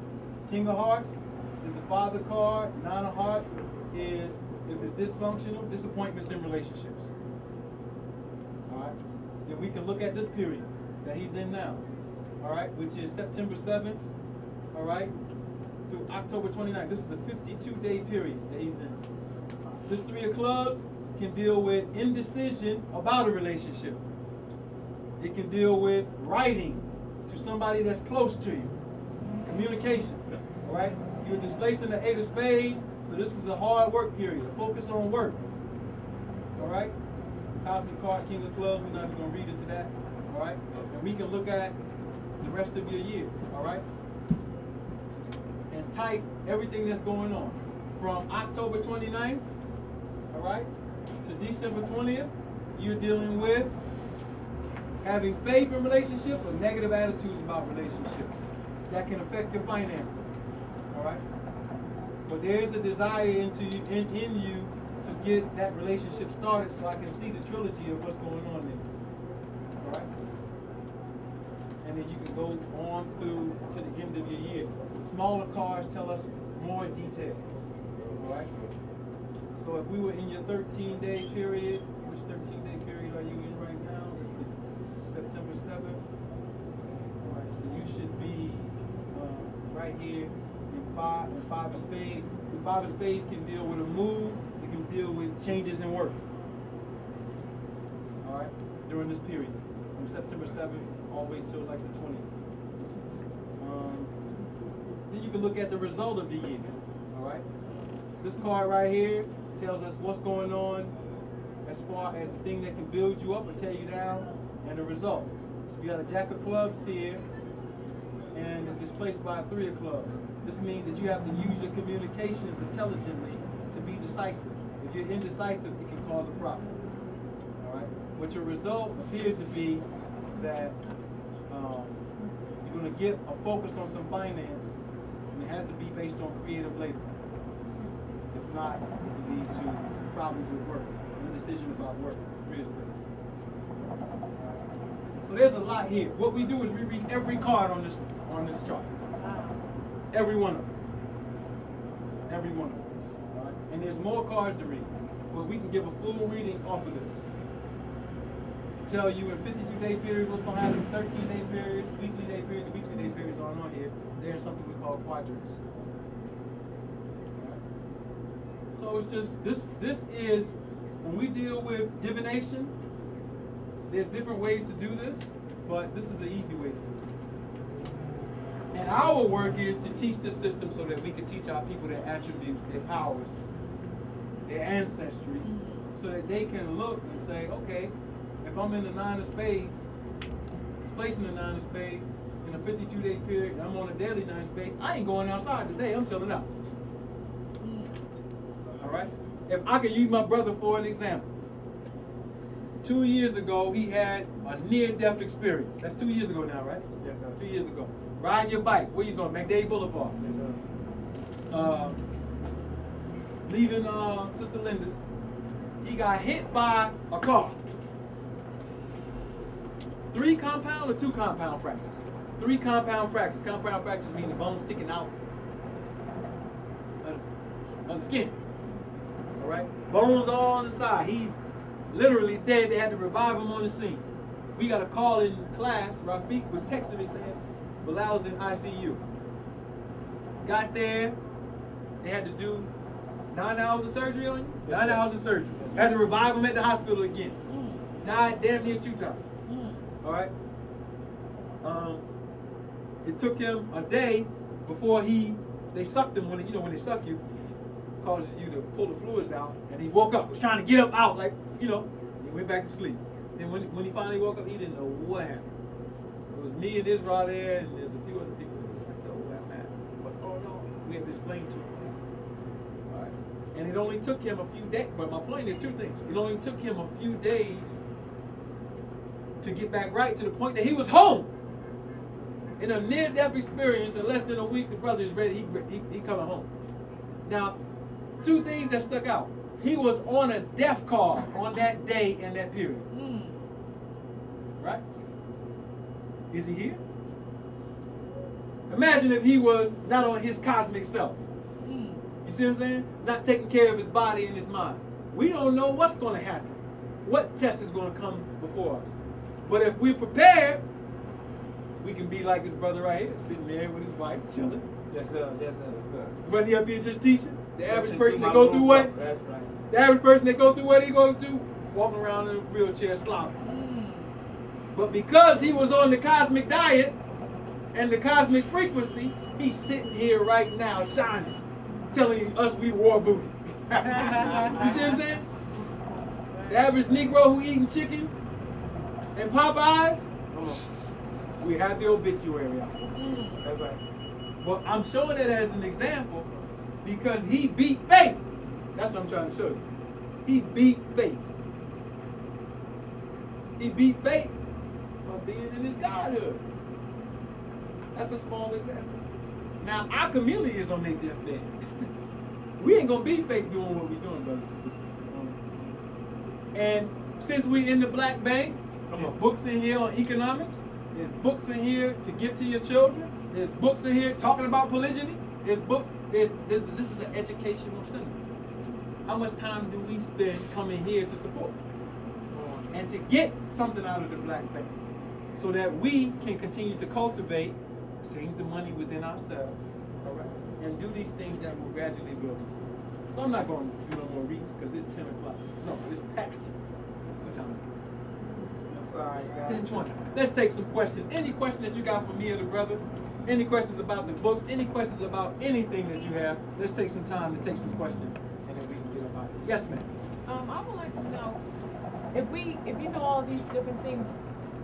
King of Hearts is the father card. Nine of Hearts is, if it's dysfunctional, disappointments in relationships. All right. Then we can look at this period that he's in now. All right, which is September 7th. All right, through October 29th. This is a 52-day period that he's in. This Three of Clubs can deal with indecision about a relationship. It can deal with writing to somebody that's close to you. Communication, all right? You're displacing the Eight of Spades. So this is a hard work period. A focus on work. All right? Cosmic card, King of Clubs. We're not even going to read into that. All right? And we can look at the rest of your year. All right? And type everything that's going on. From October 29th, all right, to December 20th, you're dealing with having faith in relationships or negative attitudes about relationships. That can affect your finances. All right? But there is a desire in you to get that relationship started so I can see the trilogy of what's going on there. All right? And then you can go on through to the end of your year. The smaller cards tell us more details. All right? So if we were in your 13-day period, which 13-day period are you in right now? Let's see. September 7th. All right, so you should be right here in five of spades. The five of spades can deal with a move. It can deal with changes in work. All right, during this period, from September 7th all the way till like the 20th. Then you can look at the result of the year. All right, so this card right here tells us what's going on as far as the thing that can build you up or tear you down, and the result. So we got a Jack of Clubs here, and it's displaced by a Three of Clubs. This means that you have to use your communications intelligently to be decisive. If you're indecisive, it can cause a problem. All right. But your result appears to be that you're going to get a focus on some finance, and it has to be based on creative labor. If not, it can lead to problems with work, indecision about work, real estate. So there's a lot here. What we do is we read every card on this chart. Every one of them. Every one of them. All right? And there's more cards to read, but we can give a full reading off of this. Tell you in 52-day periods what's going to happen, 13-day periods, weekly day periods, weekly day periods on here. There's something we call quadrants. So it's just, this is, when we deal with divination, there's different ways to do this, but this is the easy way to do it. And our work is to teach the system so that we can teach our people their attributes, their powers, their ancestry, so that they can look and say, okay, if I'm in the Nine of Spades, placing the Nine of Spades, in a 52-day period, and I'm on a daily Nine of Spades, I ain't going outside today, I'm chilling out. All right? If I could use my brother for an example. 2 years ago, he had a near-death experience. That's 2 years ago now, right? Yes, sir. 2 years ago. Riding your bike. Where you on? McDade Boulevard. Yes, sir. Leaving Sister Linda's. He got hit by a car. 3 compound or 2 compound fractures? 3 compound fractures. Compound fractures mean the bones sticking out of the skin. All right? Bones all on the side. He's literally dead. They had to revive him on the scene. We got a call in class. Rafiq was texting me saying Bilal's in ICU. Got there. They had to do 9 hours of surgery on you? 9 hours of surgery. Had to revive him at the hospital again. Died damn near 2 times. All right? It took him a day before they sucked him. When they suck you, it causes you to pull the fluids out. And he woke up, was trying to get up out, like, he went back to sleep. Then when he finally woke up, he didn't know what happened. It was me and Israel there, and there's a few other people. So, what's going on? We have to explain to him. All right. And it only took him a few days, but my point is 2 things. It only took him a few days to get back right to the point that he was home. In a near-death experience, in less than a week, the brother is ready. He coming home. Now, 2 things that stuck out. He was on a death card on that day and that period. Right? Is he here? Imagine if he was not on his cosmic self. You see what I'm saying? Not taking care of his body and his mind. We don't know what's going to happen. What test is going to come before us. But if we're prepared, we can be like his brother right here, sitting there with his wife, chilling. Yes, sir. Yes, sir. Yes, sir. Wasn't he up here just teaching? The average Listening person to that my go through what? That's right. The average person that go through what he go through, walking around in a wheelchair slopping. But because he was on the cosmic diet and the cosmic frequency, he's sitting here right now shining. telling us we war booty. You see what I'm saying? The average Negro who eating chicken and Popeyes, we have the obituary out for him. That's right. But I'm showing it as an example because he beat fate. That's what I'm trying to show you. He beat fate. He beat fate by being in his godhood. That's a small example. Now, our community is on their deathbed. We ain't going to beat fate doing what we're doing, brothers and sisters. And since we're in the Black Bank, there's books in here on economics. There's books in here to give to your children. There's books in here talking about polygyny. There's books. This is an educational center. How much time do we spend coming here to support and to get something out of the Black Bank so that we can continue to cultivate, exchange the money within ourselves, all right, and do these things that will gradually build themselves. So I'm not going to do no more reads because it's 10 o'clock. No, it's past 10. What time is it? That's all right, guys. 10:20. Let's take some questions. Any question that you got for me or the brother? Any questions about the books? Any questions about anything that you have? Let's take some time to take some questions, and then we can get up out of here. Yes, ma'am. I would like to know if you know all these different things,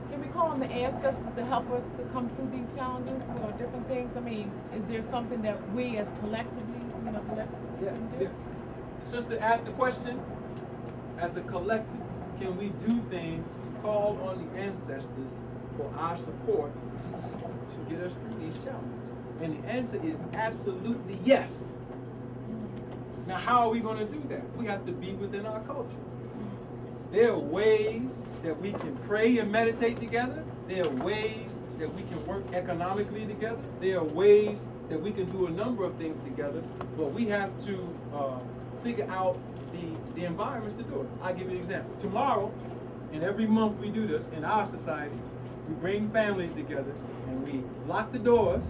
can we call on the ancestors to help us to come through these challenges or different things? I mean, is there something that we as collectively, can do? Yeah. Sister asked the question, as a collective, can we do things to call on the ancestors for our support to get us through these challenges? And the answer is absolutely yes. Now, how are we going to do that? We have to be within our culture. There are ways that we can pray and meditate together. There are ways that we can work economically together. There are ways that we can do a number of things together, but we have to figure out the environments to do it. I'll give you an example. Tomorrow, and every month we do this in our society, we bring families together and we lock the doors.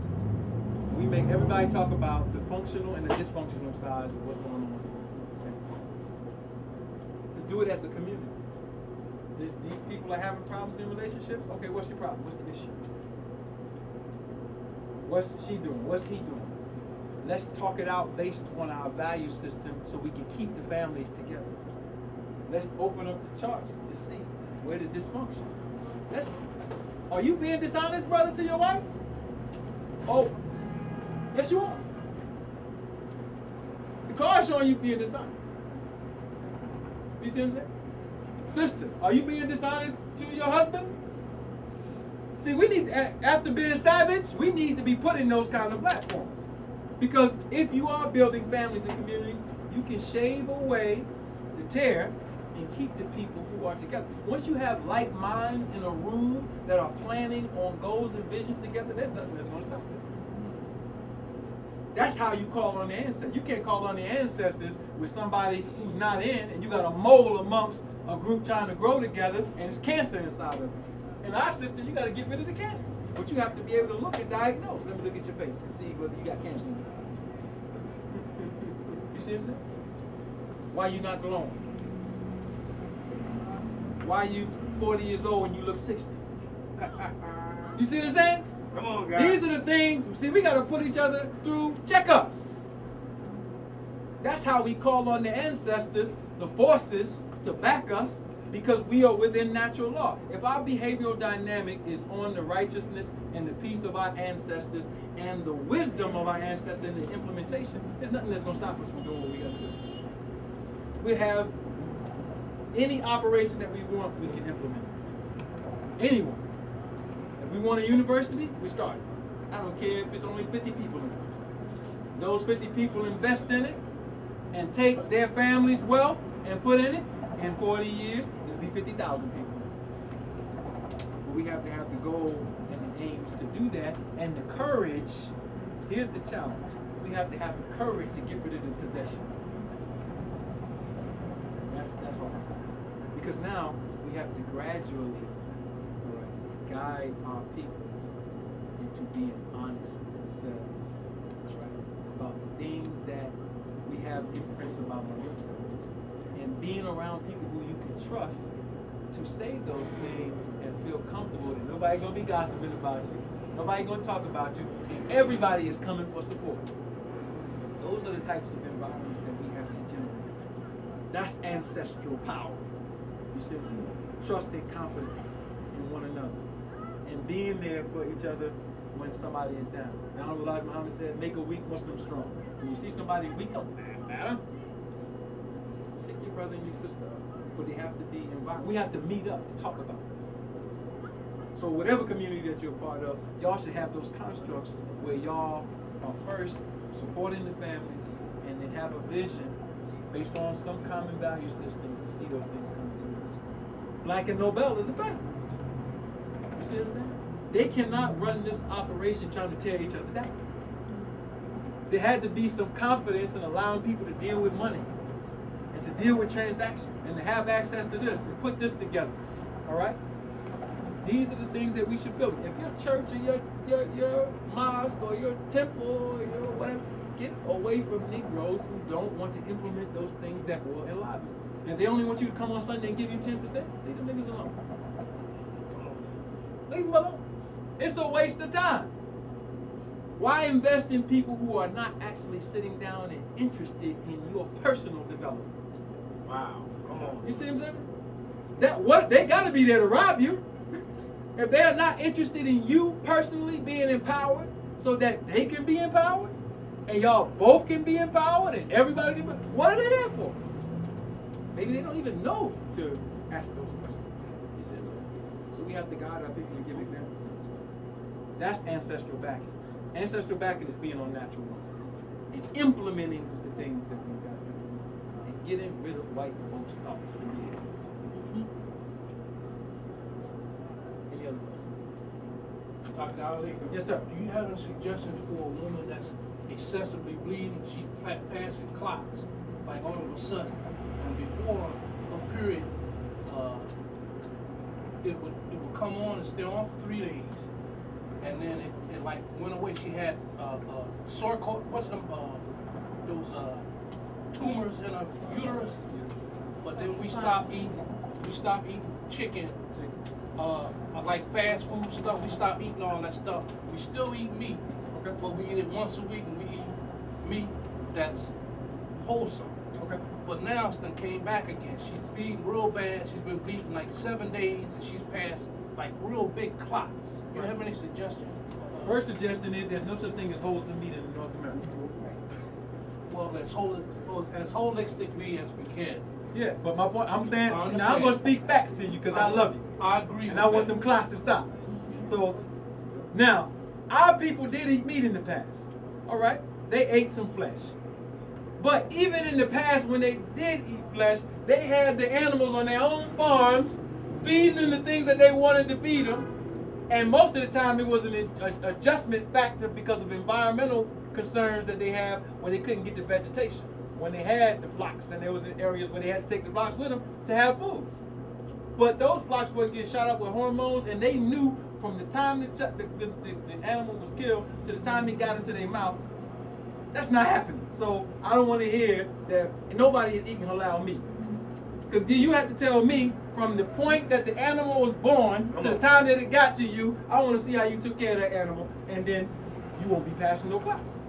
We make everybody talk about the functional and the dysfunctional sides of what's going on with the world. To do it as a community. These people are having problems in relationships. Okay, what's your problem? What's the issue? What's she doing? What's he doing? Let's talk it out based on our value system so we can keep the families together. Let's open up the charts to see where the dysfunction. Are you being dishonest, brother, to your wife? Oh, yes you are. The card's showing you being dishonest. You see what I'm saying? Sister, are you being dishonest to your husband? See, we need, after being savage, we need to be put in those kind of platforms. Because if you are building families and communities, you can shave away the tear and keep the people who are together. Once you have like minds in a room that are planning on goals and visions together, there's nothing that's going to stop them. That's how you call on the ancestors. You can't call on the ancestors with somebody who's not in, and you got a mole amongst a group trying to grow together, and it's cancer inside of it. In our system, you got to get rid of the cancer. But you have to be able to look and diagnose. Let me look at your face and see whether you got cancer in your eyes. You see what I'm saying? Why you not glowing? Why you 40 years old and you look 60? You see what I'm saying? Come on, guys. These are the things, see, we got to put each other through checkups. That's how we call on the ancestors, the forces, to back us, because we are within natural law. If our behavioral dynamic is on the righteousness and the peace of our ancestors and the wisdom of our ancestors and the implementation, there's nothing that's going to stop us from doing what we got to do. We have any operation that we want, we can implement. Anyone. If we want a university, we start. I don't care if it's only 50 people in it. Those 50 people invest in it and take their family's wealth and put in it. In 40 years, it'll be 50,000 people. But we have to have the goal and the aims to do that, and the courage. Here's the challenge. We have to have the courage to get rid of the possessions. That's what happens. Because now we have to gradually guide our people into being honest with themselves, about the things that we have imprints about on yourself. And being around people who you can trust to say those things and feel comfortable that nobody's going to be gossiping about you, nobody's going to talk about you, and everybody is coming for support. Those are the types of environments that we have to generate. That's ancestral power. You see what I'm saying? Trust and confidence in one another. And being there for each other when somebody is down. Now, Elijah Muhammad said, make a weak Muslim strong. When you see somebody weak, don't laugh at them. Pick your brother and your sister up. But they have to be invited. We have to meet up to talk about this. So whatever community that you're a part of, y'all should have those constructs where y'all are first supporting the families and then have a vision based on some common value system to see those things come into existence. Blackandnobel is a fact. You see what I'm saying? They cannot run this operation trying to tear each other down. There had to be some confidence in allowing people to deal with money and to deal with transactions and to have access to this and put this together. All right? These are the things that we should build. If your church or your mosque or your temple or your whatever, get away from Negroes who don't want to implement those things that will enliven you. If they only want you to come on Sunday and give you 10%, leave them niggas alone. Leave them alone. It's a waste of time. Why invest in people who are not actually sitting down and interested in your personal development? Wow, come on. You see what I'm saying? They gotta be there to rob you. If they are not interested in you personally being empowered so that they can be empowered, and y'all both can be empowered and everybody can be, what are they there for? Maybe they don't even know to ask those questions. You see what I'm saying? So we have to guide our people and give examples of those things. That's ancestral backing. Ancestral backing is being on natural law and implementing the things that we've got to do and getting rid of white folks' thoughts and behaviors. Any other questions? Dr. Ali, Yes, sir. do you have a suggestion for a woman that's excessively bleeding? She's passing clots, like all of a sudden. And before a period, it would come on and stay on for 3 days. And then it like went away. She had sore coat, what's them, those tumors in her uterus. But then we stopped eating chicken, like fast food stuff. We stopped eating all that stuff. We still eat meat, okay, but we eat it once a week, and we eat meat that's wholesome. Okay. But now it's done came back again. She's bleeding real bad. She's been bleeding like 7 days, and she's passed like real big clots. You have any suggestions? First suggestion is there's no such thing as wholesome meat in North America. Well, as holistically as we can. Yeah, but my point, I'm saying, now I'm going to speak facts to you because I love you. I agree. And I want them clots to stop. So, now, our people did eat meat in the past. All right? They ate some flesh. But even in the past, when they did eat flesh, they had the animals on their own farms, feeding them the things that they wanted to feed them. And most of the time, it was an adjustment factor because of environmental concerns that they have when they couldn't get the vegetation. When they had the flocks, and there was areas where they had to take the flocks with them to have food. But those flocks wouldn't get shot up with hormones, and they knew from the time the animal was killed to the time it got into their mouth, that's not happening. So I don't want to hear that nobody is eating halal meat. Because you have to tell me from the point that the animal was born to the time that it got to you, I want to see how you took care of that animal, and then you won't be passing no clots.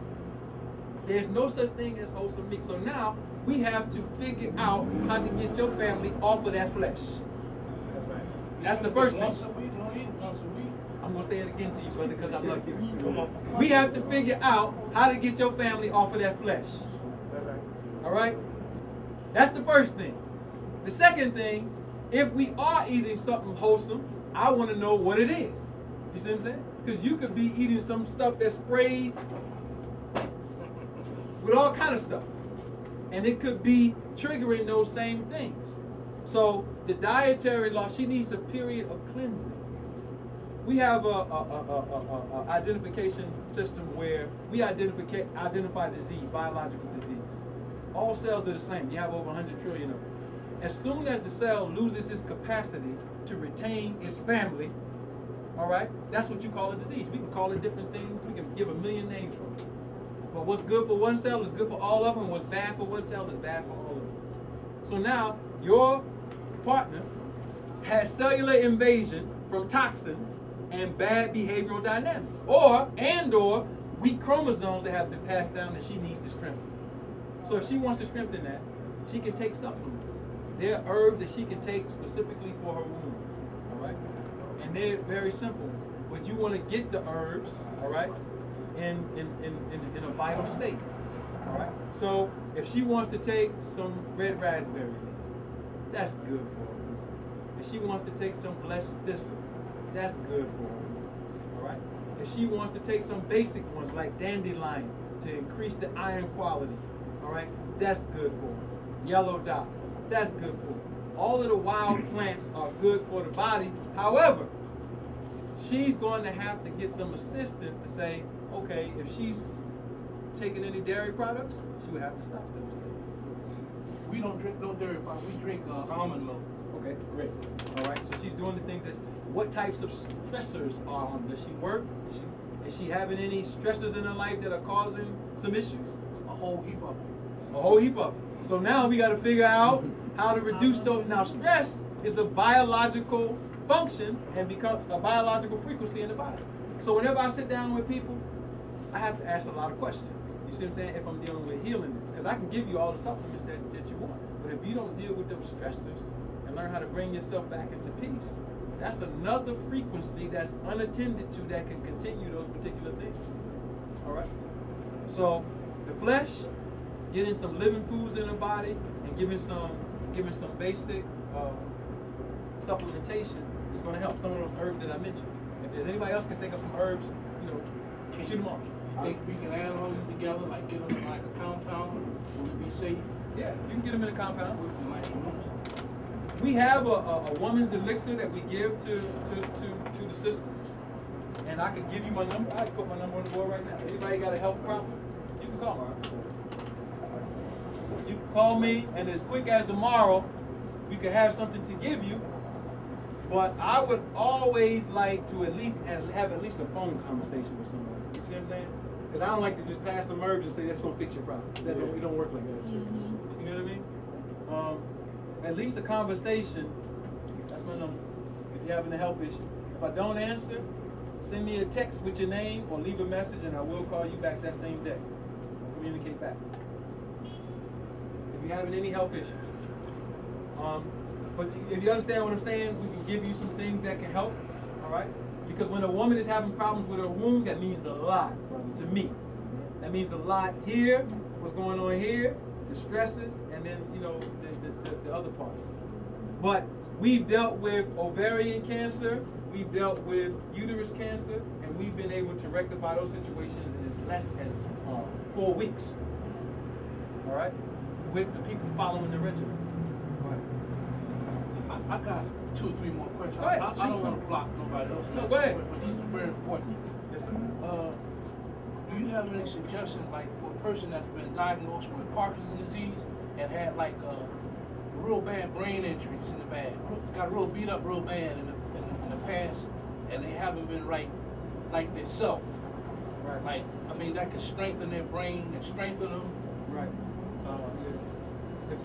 There's no such thing as wholesome meat. So now we have to figure out how to get your family off of that flesh. That's the first thing. Once a week, don't eat it once a week. I'm going to say it again to you, brother, because I love you. We have to figure out how to get your family off of that flesh. All right? That's the first thing. The second thing, if we are eating something wholesome, I want to know what it is. You see what I'm saying? Because you could be eating some stuff that's sprayed with all kind of stuff. And it could be triggering those same things. So the dietary law, she needs a period of cleansing. We have a identification system where we identify disease, biological disease. All cells are the same. You have over 100 trillion of them. As soon as the cell loses its capacity to retain its family, all right, that's what you call a disease. We can call it different things. We can give a million names for it. But what's good for one cell is good for all of them. What's bad for one cell is bad for all of them. So now your partner has cellular invasion from toxins and bad behavioral dynamics, or weak chromosomes that have been passed down that she needs to strengthen. So if she wants to strengthen that, she can take supplements. There are herbs that she can take specifically for her wound, all right? And they're very simple. But you want to get the herbs, all right, in a vital state, all right? So if she wants to take some red raspberry leaf, that's good for her. If she wants to take some blessed thistle, that's good for her, all right? If she wants to take some basic ones like dandelion to increase the iron quality, all right, that's good for her. Yellow dot, that's good for her. All of the wild plants are good for the body. However, she's going to have to get some assistance to say, okay, if she's taking any dairy products, she would have to stop those things. We don't drink no dairy products. We drink almond milk. Okay, great. All right, so she's doing the things that, what types of stressors are on? Does she work? Is she having any stressors in her life that are causing some issues? A whole heap of them. A whole heap of them. So now we got to figure out how to reduce those. Now, stress is a biological function and becomes a biological frequency in the body. So whenever I sit down with people, I have to ask a lot of questions. You see what I'm saying? If I'm dealing with healing it. Because I can give you all the supplements that you want. But if you don't deal with those stressors and learn how to bring yourself back into peace, that's another frequency that's unattended to that can continue those particular things. All right? So the flesh, getting some living foods in the body and giving some basic supplementation is going to help. Some of those herbs that I mentioned. If there's anybody else can think of some herbs, you know, shoot them off. You think we can add all these together, like get them in like a compound? Will it be safe? Yeah, you can get them in a compound. We might use. We have a woman's elixir that we give to the sisters. And I could give you my number. I can put my number on the board right now. Anybody got a health problem? You can call me. You can call me, and as quick as tomorrow, we could have something to give you. But I would always like to at least have at least a phone conversation with somebody. You see what I'm saying? Because I don't like to just pass some herbs and say that's gonna fix your problem. It don't work like that. You know what I mean? At least a conversation. That's my number. If you're having a health issue, if I don't answer, send me a text with your name or leave a message, and I will call you back that same day. Communicate back. If you're having any health issues. But if you understand what I'm saying, we can give you some things that can help, all right? Because when a woman is having problems with her womb, that means a lot, brother, to me. That means a lot here, what's going on here, the stresses, and then, you know, the other parts. But we've dealt with ovarian cancer, we've dealt with uterus cancer, and we've been able to rectify those situations in as less as 4 weeks, all right? With the people following the regimen. I got 2 or 3 more questions. Go ahead. I don't want to block nobody else. No, go ahead. But these are very important. Yes, sir. Do you have any suggestions, like for a person that's been diagnosed with Parkinson's disease and had like real bad brain injuries in the past, got real beat up real bad in the past, and they haven't been right like themselves? Right. Like, I mean, that could strengthen their brain and strengthen them. Right.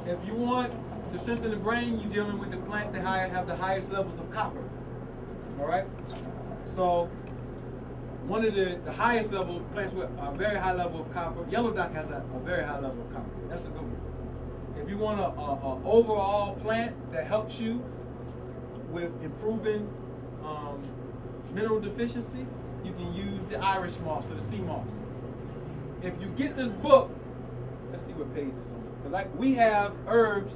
If you want to strengthen the brain, you're dealing with the plants that have the highest levels of copper. All right? So, one of the highest level plants with a very high level of copper, yellow dock has a very high level of copper. That's a good one. If you want an overall plant that helps you with improving mineral deficiency, you can use the Irish moss or the sea moss. If you get this book, let's see what page it's on. Because we have herbs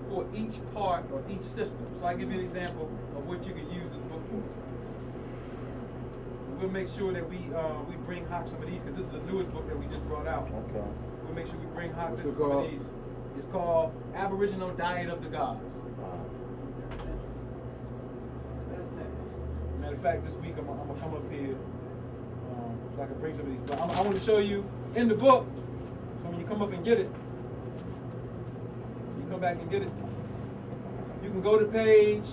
for each part or each system. So I give you an example of what you can use this book for. We'll make sure that we bring hot some of these, because this is the newest book that we just brought out. Okay. We'll make sure we bring hot What's some it called? of these. It's called Aboriginal Diet of the Gods. Matter of fact, this week I'm gonna come up here so I can bring some of these. But I want to show you in the book, so when you come up and get it, you come back and get it. You can go to page.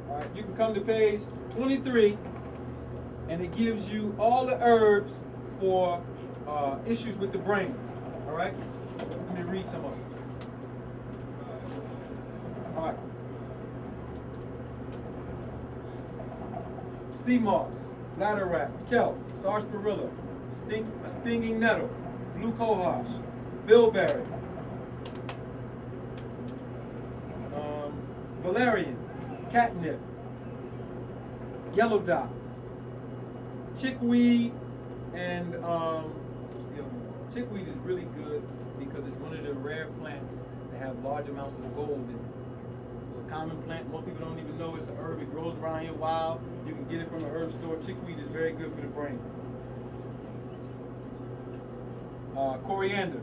All right, you can come to page 23, and it gives you all the herbs for issues with the brain. All right, let me read some of them. All right. Sea moss, bladder wrack, kelp, sarsaparilla, a stinging nettle, blue cohosh, bilberry, valerian, catnip, yellow dot, chickweed, and what's the other one? Chickweed is really good because it's one of the rare plants that have large amounts of gold in it. It's a common plant. Most people don't even know it's an herb. It grows around here wild. You can get it from a herb store. Chickweed is very good for the brain. Coriander.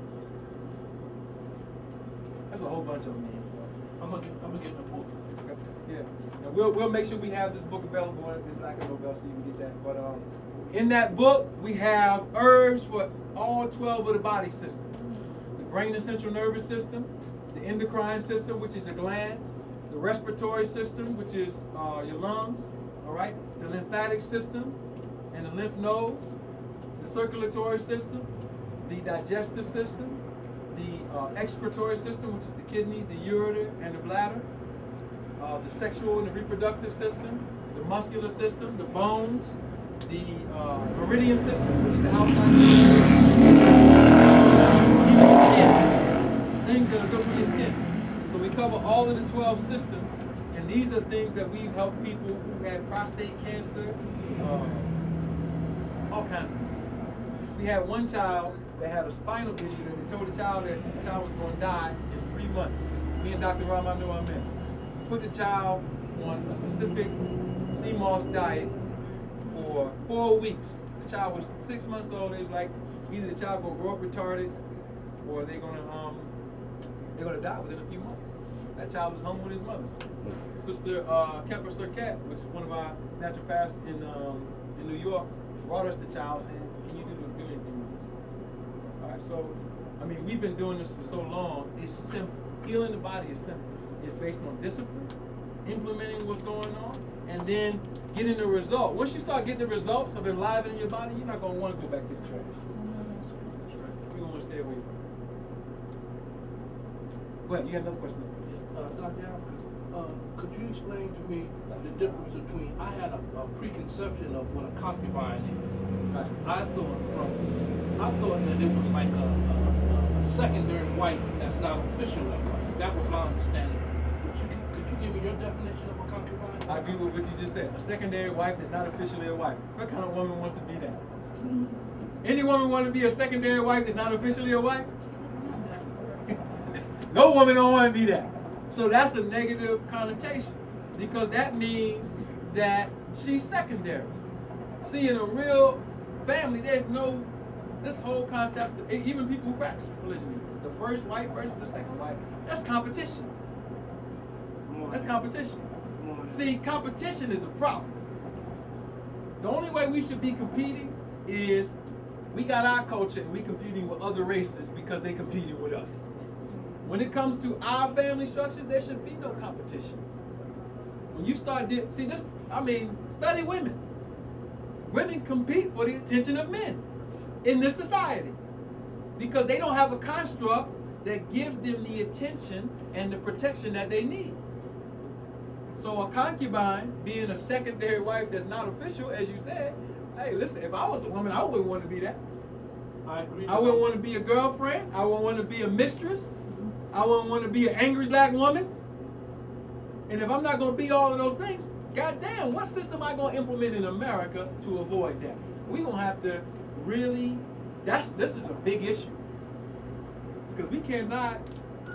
There's a whole bunch of them here. I'm gonna get the book. Yeah. Now we'll make sure we have this book available in Blackandnobel so you can get that. But in that book we have herbs for all 12 of the body systems: the brain and central nervous system, the endocrine system, which is your glands, the respiratory system, which is your lungs, all right, the lymphatic system and the lymph nodes, the circulatory system, the digestive system, the excretory system, which is the kidneys, the ureter, and the bladder, the sexual and the reproductive system, the muscular system, the bones, the meridian system, which is the outside even the skin, things that are good for your skin. So we cover all of the 12 systems, and these are things that we've helped people who had prostate cancer, all kinds of diseases. We had one child that had a spinal issue that they told the child that the child was going to die in 3 months. Me and Dr. Ramanu Ahmed put the child on a specific CMOS diet for 4 weeks. The child was 6 months old. It was like either the child gonna grow up retarded or they're gonna die within a few months. That child was home with his mother. Sister Kemper Sirkat, which is one of our naturopaths in New York, brought us the child saying, "Can you do anything with this?" All right, so I mean, we've been doing this for so long. It's simple. Healing the body is simple. It's based on discipline, implementing what's going on, and then getting the result. Once you start getting the results of enlivening your body, you're not going to want to go back to the trash. You're going to stay away from it. Go ahead, you got another question. Dr. Africa, could you explain to me the difference between, I had a preconception of what a concubine is. I thought that it was like a secondary wife that's not official wife. That was my understanding. Could you give me your definition of a concubine? I agree with what you just said. A secondary wife that's not officially a wife. What kind of woman wants to be that? Any woman want to be a secondary wife that's not officially a wife? No woman don't want to be that. So that's a negative connotation because that means that she's secondary. See, in a real family, there's no, this whole concept, even people who practice polygyny, the first wife versus the second wife, that's competition. That's competition. See, competition is a problem. The only way we should be competing is we got our culture and we competing with other races because they competing with us. When it comes to our family structures, there should be no competition. When you start, see this, I mean, study women. Women compete for the attention of men in this society because they don't have a construct that gives them the attention and the protection that they need. So a concubine, being a secondary wife that's not official, as you said, hey, listen, if I was a woman, I wouldn't want to be that. I agree. I wouldn't want to be a girlfriend. I wouldn't want to be a mistress. I wouldn't want to be an angry black woman. And if I'm not going to be all of those things, goddamn, what system am I going to implement in America to avoid that? We're going to have to really, this is a big issue. Because we cannot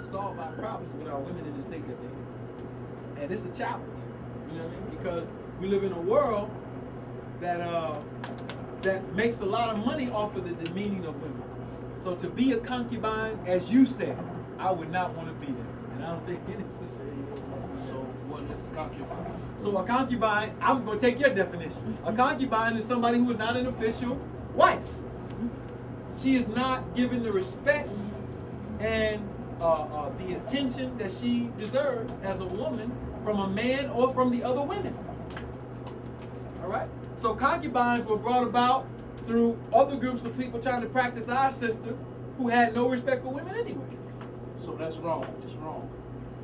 solve our problems without women in the state that they're in. And it's a challenge, you know what I mean? Because we live in a world that makes a lot of money off of the demeaning of women. So to be a concubine, as you said, I would not want to be there. And I don't think any sister is. So what is a concubine? So a concubine, I'm going to take your definition. A concubine is somebody who is not an official wife. She is not given the respect and the attention that she deserves as a woman from a man or from the other women. All right? So concubines were brought about through other groups of people trying to practice our system who had no respect for women anyway. So that's wrong. It's wrong.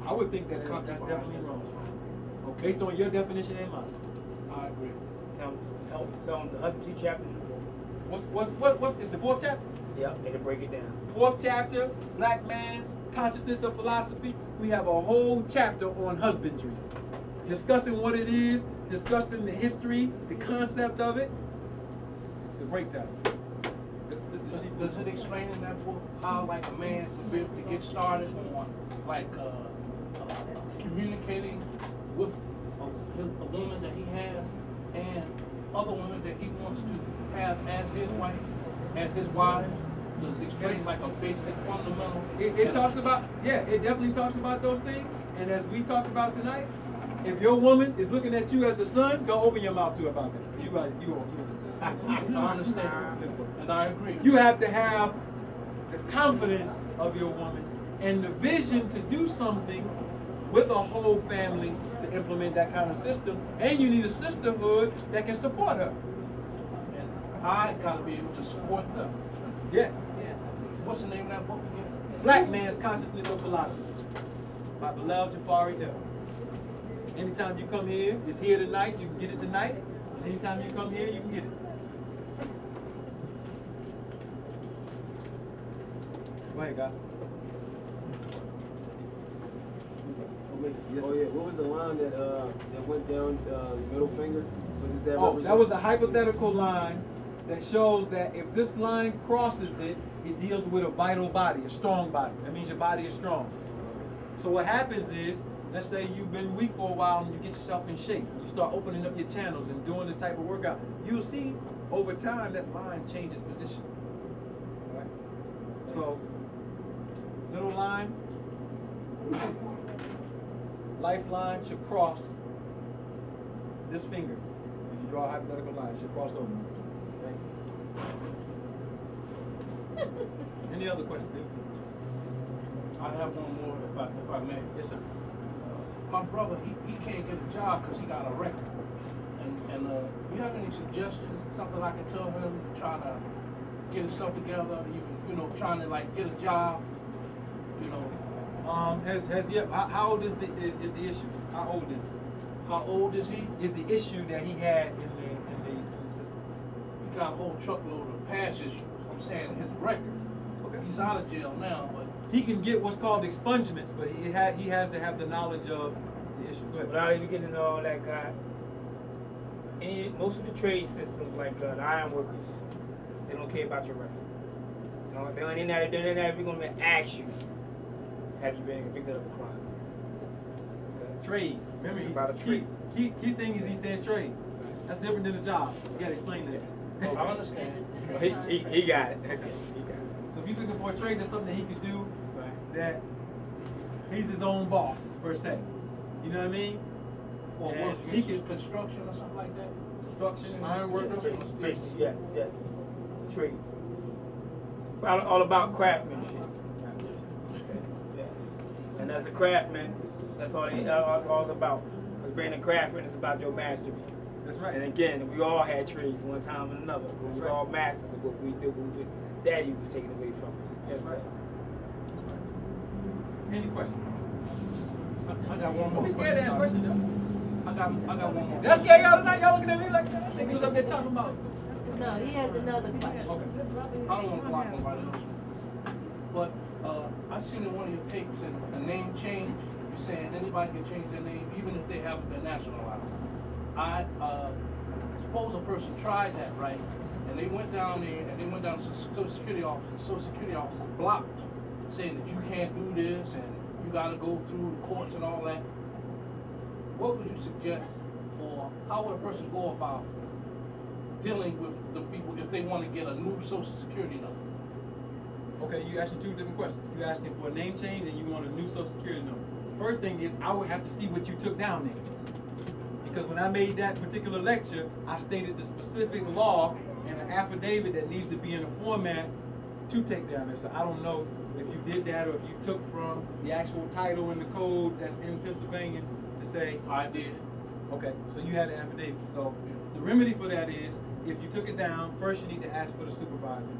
I would think that's definitely wrong. Based on your definition and mine. I agree. on the other 2 chapters. What's it's the 4th chapter? Yep, it'll break it down. 4th chapter, Black Man's Consciousness of Philosophy. We have a whole chapter on husbandry, discussing what it is, discussing the history, the concept of it, the breakdown. This is Does it explain in that book how like a man would be able to get started on like communicating with a woman that he has and other women that he wants to have as his wife, as his wives? Does it explain like a basic fundamental? It talks about, yeah, it definitely talks about those things. And as we talked about tonight, if your woman is looking at you as a son, don't open your mouth to her about that. You I understand, and I agree. You have to have the confidence of your woman and the vision to do something with a whole family to implement that kind of system. And you need a sisterhood that can support her. And I gotta be able to support them. Yeah. What's the name of that book again? Black Man's Consciousness of Philosophy by Bilal Jafari Hill. Anytime you come here, it's here tonight, you can get it tonight. Anytime you come here, you can get it. Go ahead, guy. Oh yeah, what was the line that went down the middle finger? What did that represent? That was a hypothetical line that shows that if this line crosses it, it deals with a vital body, a strong body. That means your body is strong. So what happens is, let's say you've been weak for a while and you get yourself in shape. You start opening up your channels and doing the type of workout. You'll see over time that line changes position. Right? So, little line, lifeline should cross this finger. If you draw a hypothetical line, it should cross over. Okay? Any other questions? I have one more if I may. Yes, sir. My brother, he can't get a job because he got a record. And you have any suggestions, something I can tell him, trying to get himself together, even, trying to like get a job, How old is the issue? How old is it? How old is he? Is the issue that he had in the system? He got a whole truckload of past issues. I'm saying his record. Okay. He's out of jail now, but He can get what's called expungements, but he has to have the knowledge of the issue. Go ahead. Without even getting into all that, guy, most of the trade systems, like the iron workers, they don't care about your record. They're not even going to ask you, have you been convicted of a crime? Okay. Trade. Remember, It's about a trade. Key thing is he said trade. That's different than a job. You got to explain that. I understand. He got it. He got it. So if he's looking for a trade, that's something that he could do that he's his own boss, per se. You know what I mean? Or And work he can construction or something like that. construction, iron workers. Yes. Trade. All about craftsmanship. Yes. And as a craftsman, that's all it's about. Because being a craftsman is about your mastery. That's right. And again, we all had trades one time or another. We was all masters of what we do. Daddy was taken away from us. Yes, sir. Any questions? I got one more. Don't be scared to ask questions, y'all. I got one more. That's scary y'all tonight. Y'all looking at me like that? I think he was up there talking about. No, he has another question. Okay. I don't want to block nobody else. But I seen in one of your tapes a name change. You're saying anybody can change their name even if they haven't been nationalized. I suppose a person tried that, right? And they went down there and they went down to the Social Security office. The Social Security office blocked them, saying that you can't do this and you got to go through the courts and all that. What would you suggest, or how would a person go about dealing with the people if they want to get a new Social Security number? Okay, you asking two different questions. You asking for a name change and you want a new Social Security number. First thing is I would have to see what you took down there. Because when I made that particular lecture, I stated the specific law and an affidavit that needs to be in a format to take down there. So I don't know if you did that or if you took from the actual title in the code that's in Pennsylvania to say. I did. Okay, so you had an affidavit. So the remedy for that is, if you took it down, first you need to ask for the supervisor.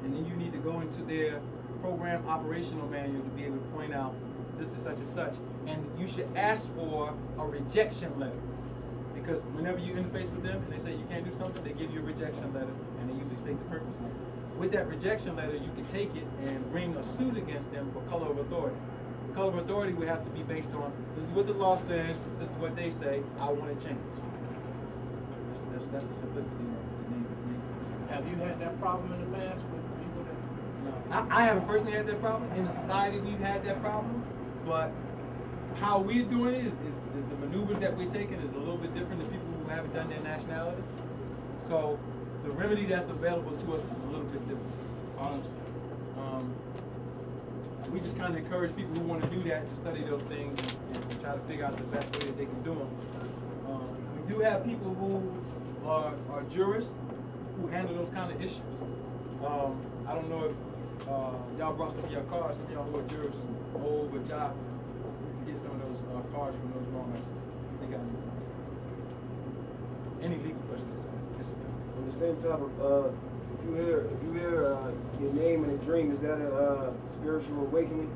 And then you need to go into their program operational manual to be able to point out this is such and such. And you should ask for a rejection letter. because whenever you interface with them and they say you can't do something, they give you a rejection letter, and they usually state the purpose. With that rejection letter, you can take it and bring a suit against them for color of authority. The color of authority would have to be based on, this is what the law says, this is what they say, I want to change. That's the simplicity of the name. Have you had that problem in the past with people that? I haven't personally had that problem. In the society, we've had that problem, but how we're doing it is the maneuvers that we're taking is a little bit different than people who haven't done their nationality. So the remedy that's available to us is a little bit different. Honestly. We just kind of encourage people who want to do that to study those things and try to figure out the best way that they can do them. We do have people who are jurists who handle those kind of issues. I don't know if y'all brought some of your cards, some of y'all who are jurists, old, but y'all get some of those cards from those lawmakers. They got any legal questions? On the same topic, if you hear your name in a dream, is that a spiritual awakening?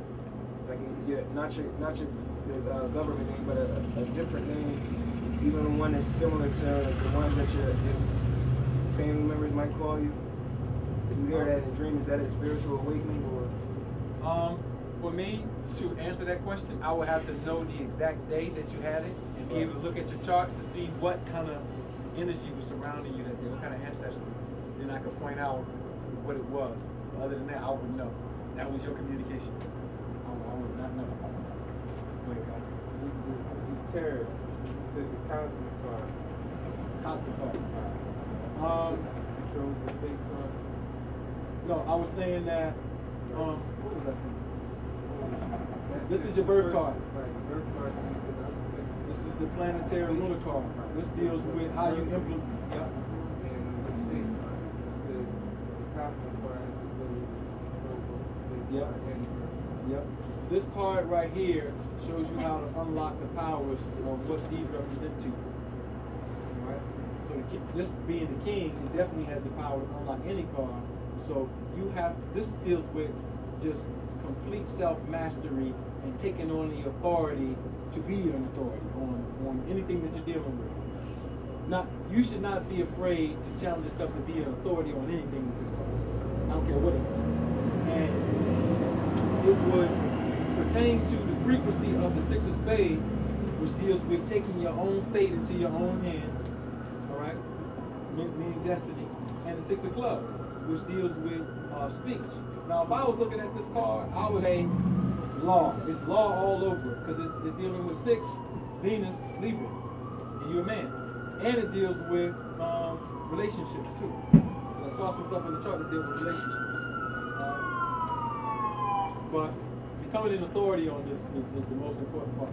Like, not your government name, but a different name, even one that's similar to the one that your family members might call you. If you hear that in a dream, is that a spiritual awakening or? For me to answer that question, I would have to know the exact day that you had it and be able to look at your charts to see what kind of energy was surrounding you that day, what kind of ancestry. Then I could point out what it was. Other than that, I would know. That was your communication. I would not know. Go ahead, guys. The terror. You said the cosmic card. Cosmic card. Controls the fake card. No, I was saying that. What was I saying? This is your birth card. Right, birth card. You said the other section. This is the planetary lunar card. This deals with how you implement. Yep. And the fake card. You said the cosmic card has the ability to control both fake Yep. card and birth. Yep. This card right here shows you how to unlock the powers of what these represent to you. Alright? So this being the king, it definitely has the power to unlock any card. So you have, this deals with just complete self-mastery and taking on the authority to be an authority on anything that you're dealing with. You should not be afraid to challenge yourself to be an authority on anything with this card. I don't care what it is. And it would pertain to the frequency of the Six of Spades, which deals with taking your own fate into your own hands, all right, meaning destiny, and the Six of Clubs, which deals with speech. Now, if I was looking at this card, I would say law. It's law all over it, because it's dealing with 6, Venus, Libra, and you're a man. And it deals with relationships, too. I saw some stuff in the chart that deals with relationships. But becoming an authority on this is the most important part.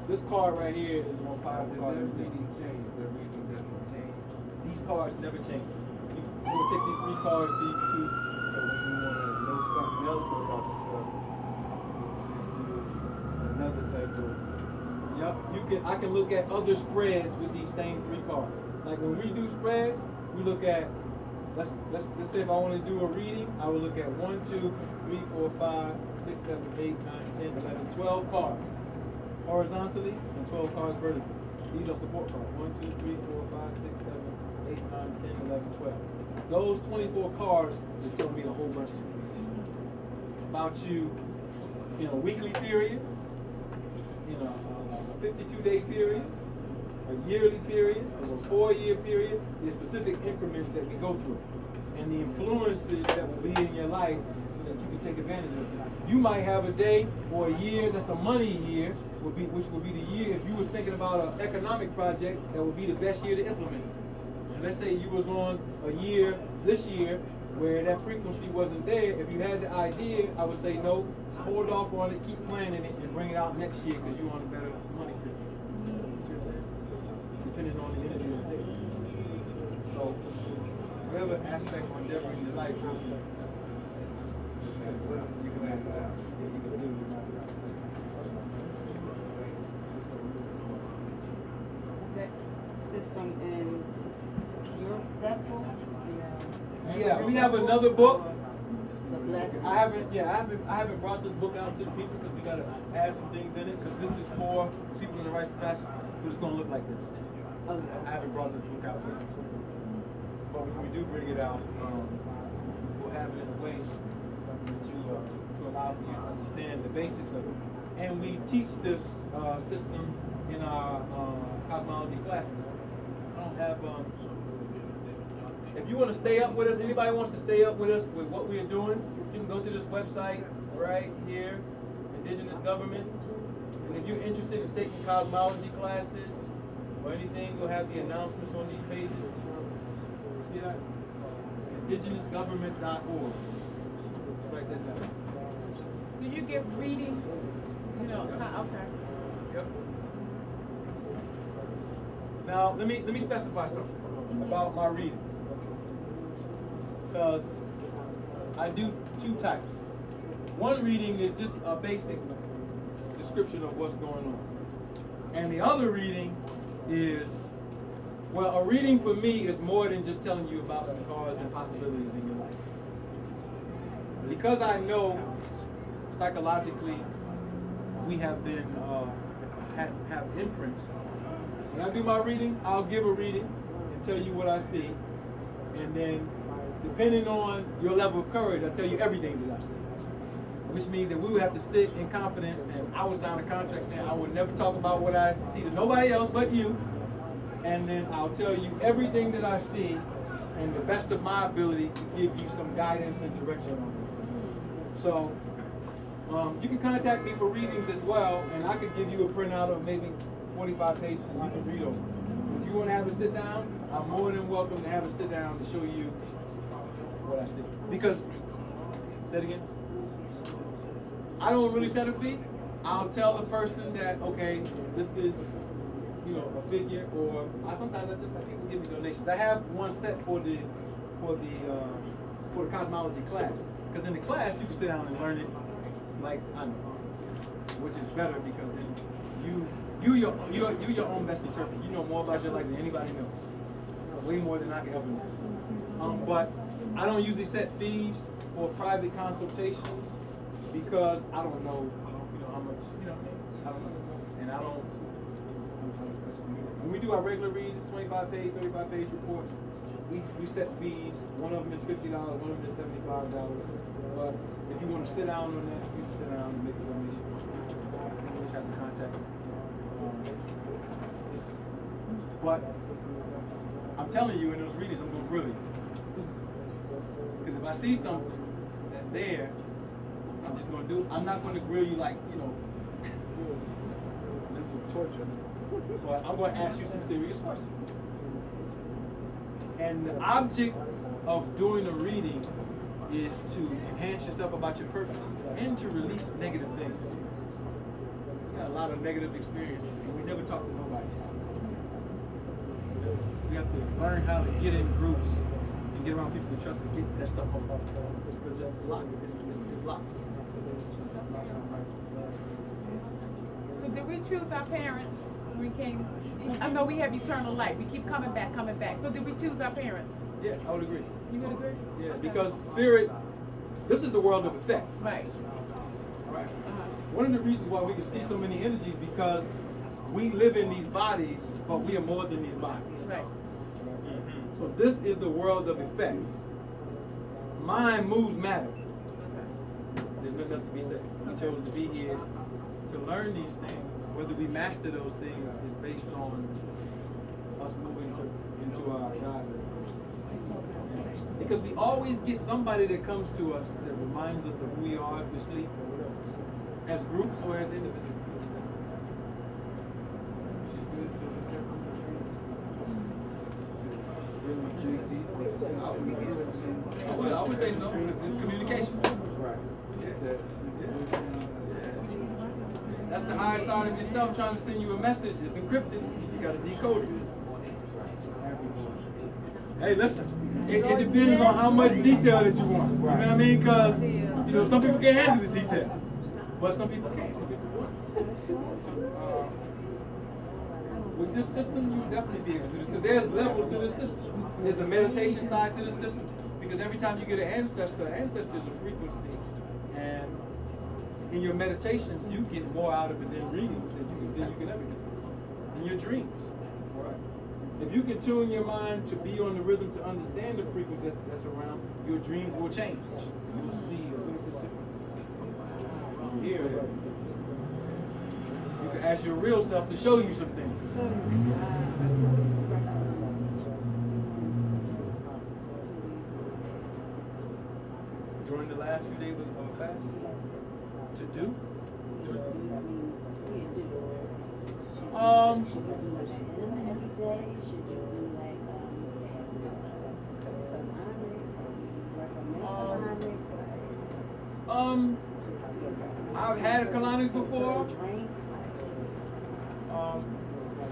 This card right here is the most powerful card. Does that reading change? The reading doesn't change. These cards never change. We're going to take these 3 cards to So when you want to know something else about yourself, you just do another type of. Yep, I can look at other spreads with these same 3 cards. Like when we do spreads, we look at, let's say if I want to do a reading, I would look at 1, 2, 3, 4, 5, 6, 7, 8, 9, 10, 11, 12 cards horizontally and 12 cards vertically. These are support cards. 1, 2, 3, 4, 5, 6, 7, 8, 9, 10, 11, 12. Those 24 cards will tell me a whole bunch of information about you in a weekly period, in a 52-day period, a yearly period, a 4-year period. There's specific increments that we go through, and the influences that will be in your life so that you can take advantage of it. You might have a day or a year that's a money year, which will be the year if you was thinking about an economic project that would be the best year to implement it. And let's say you was on a year this year where that frequency wasn't there. If you had the idea, I would say no, hold off on it, keep planning it, and bring it out next year because you're on a better money frequency. See what I'm saying? Depending on the energy that's there. So, whatever aspect or endeavor in your life, you can add that. You can do That system in your that book? Yeah, we have another book. The Black. I haven't brought this book out to the people because we gotta add some things in it because this is for people in the rites of passage. but it's going to look like this. I haven't brought this book out yet. But when we do bring it out, we'll have it in a way to allow for you to understand the basics of it. And we teach this system in our cosmology classes. I don't have, if you want to stay up with us, anybody wants to stay up with us with what we are doing, you can go to this website right here, Indigenous Government. And if you're interested in taking cosmology classes or anything, we'll have the announcements on these pages. See that? It's indigenousgovernment.org. Write that down. Do you give readings? You know, okay. Yep. Now let me specify something about my readings. Because I do two types. One reading is just a basic description of what's going on. And the other reading is, well, a reading for me is more than just telling you about some cause and possibilities in your life. Because I know psychologically we have been, have imprints. When I do my readings, I'll give a reading and tell you what I see. And then, depending on your level of courage, I'll tell you everything that I see. Which means that we would have to sit in confidence, and I would sign a contract saying I would never talk about what I see to nobody else but you. And then I'll tell you everything that I see, and the best of my ability to give you some guidance and direction on this. So, you can contact me for readings as well, and I could give you a printout of maybe 45 pages and you can read over. If you want to have a sit down, I'm more than welcome to have a sit down to show you what I see. Because, say it again, I don't really set a fee. I'll tell the person that, okay, this is, you know, a figure, or sometimes I just let people give me donations. I have one set for the cosmology class, because in the class you can sit down and learn it like I know, which is better because then you're your own best interpreter. You know more about your life than anybody knows, way more than I can ever know. But I don't usually set fees for private consultations because I don't know, how much, I don't know, and I don't. When we do our regular reads, 25-page, 35-page reports, we set fees. One of them is $50, one of them is $75. But if you want to sit down on that, you can sit down and make a donation. You just have to contact me. But I'm telling you, in those readings, I'm going to grill you. Because if I see something that's there, I'm just going to do it. I'm not going to grill you like, mental torture. But I'm going to ask you some serious questions. And the object of doing a reading is to enhance yourself about your purpose and to release negative things. We got a lot of negative experiences and we never talk to nobody. We have to learn how to get in groups and get around people we trust to get that stuff off. Because it's locked. It blocks. So did we choose our parents when we came? I know we have eternal life. We keep coming back. So did we choose our parents? Yeah, I would agree. You would agree? Yeah, because spirit, this is the world of effects. Right. Right. One of the reasons why we can see so many energies because we live in these bodies, but we are more than these bodies. Right. So this is the world of effects. Mind moves matter. There's nothing else to be said. We chose to be here to learn these things. Whether we master those things is based on us moving into our Godhood. Because we always get somebody that comes to us that reminds us of who we are if we sleep, as groups or as individuals. I would say so, because it's communication. Right. Yeah. That's the higher side of yourself trying to send you a message. It's encrypted. You got to decode it. Hey, listen. It depends on how much detail that you want. You know what I mean? Because some people can't handle the detail, but some people can't. Some people won't. With this system, you definitely be able to do it because there's levels to this system. There's a meditation side to the system because every time you get an ancestor is a frequency, and in your meditations, you get more out of it than readings than you can ever get. in your dreams. All right? If you can tune your mind to be on the rhythm to understand the frequency that's around, your dreams will change. You will see a little bit different. Here, you can ask your real self to show you some things. That's during the last few days of fast to do? I've had colonics before.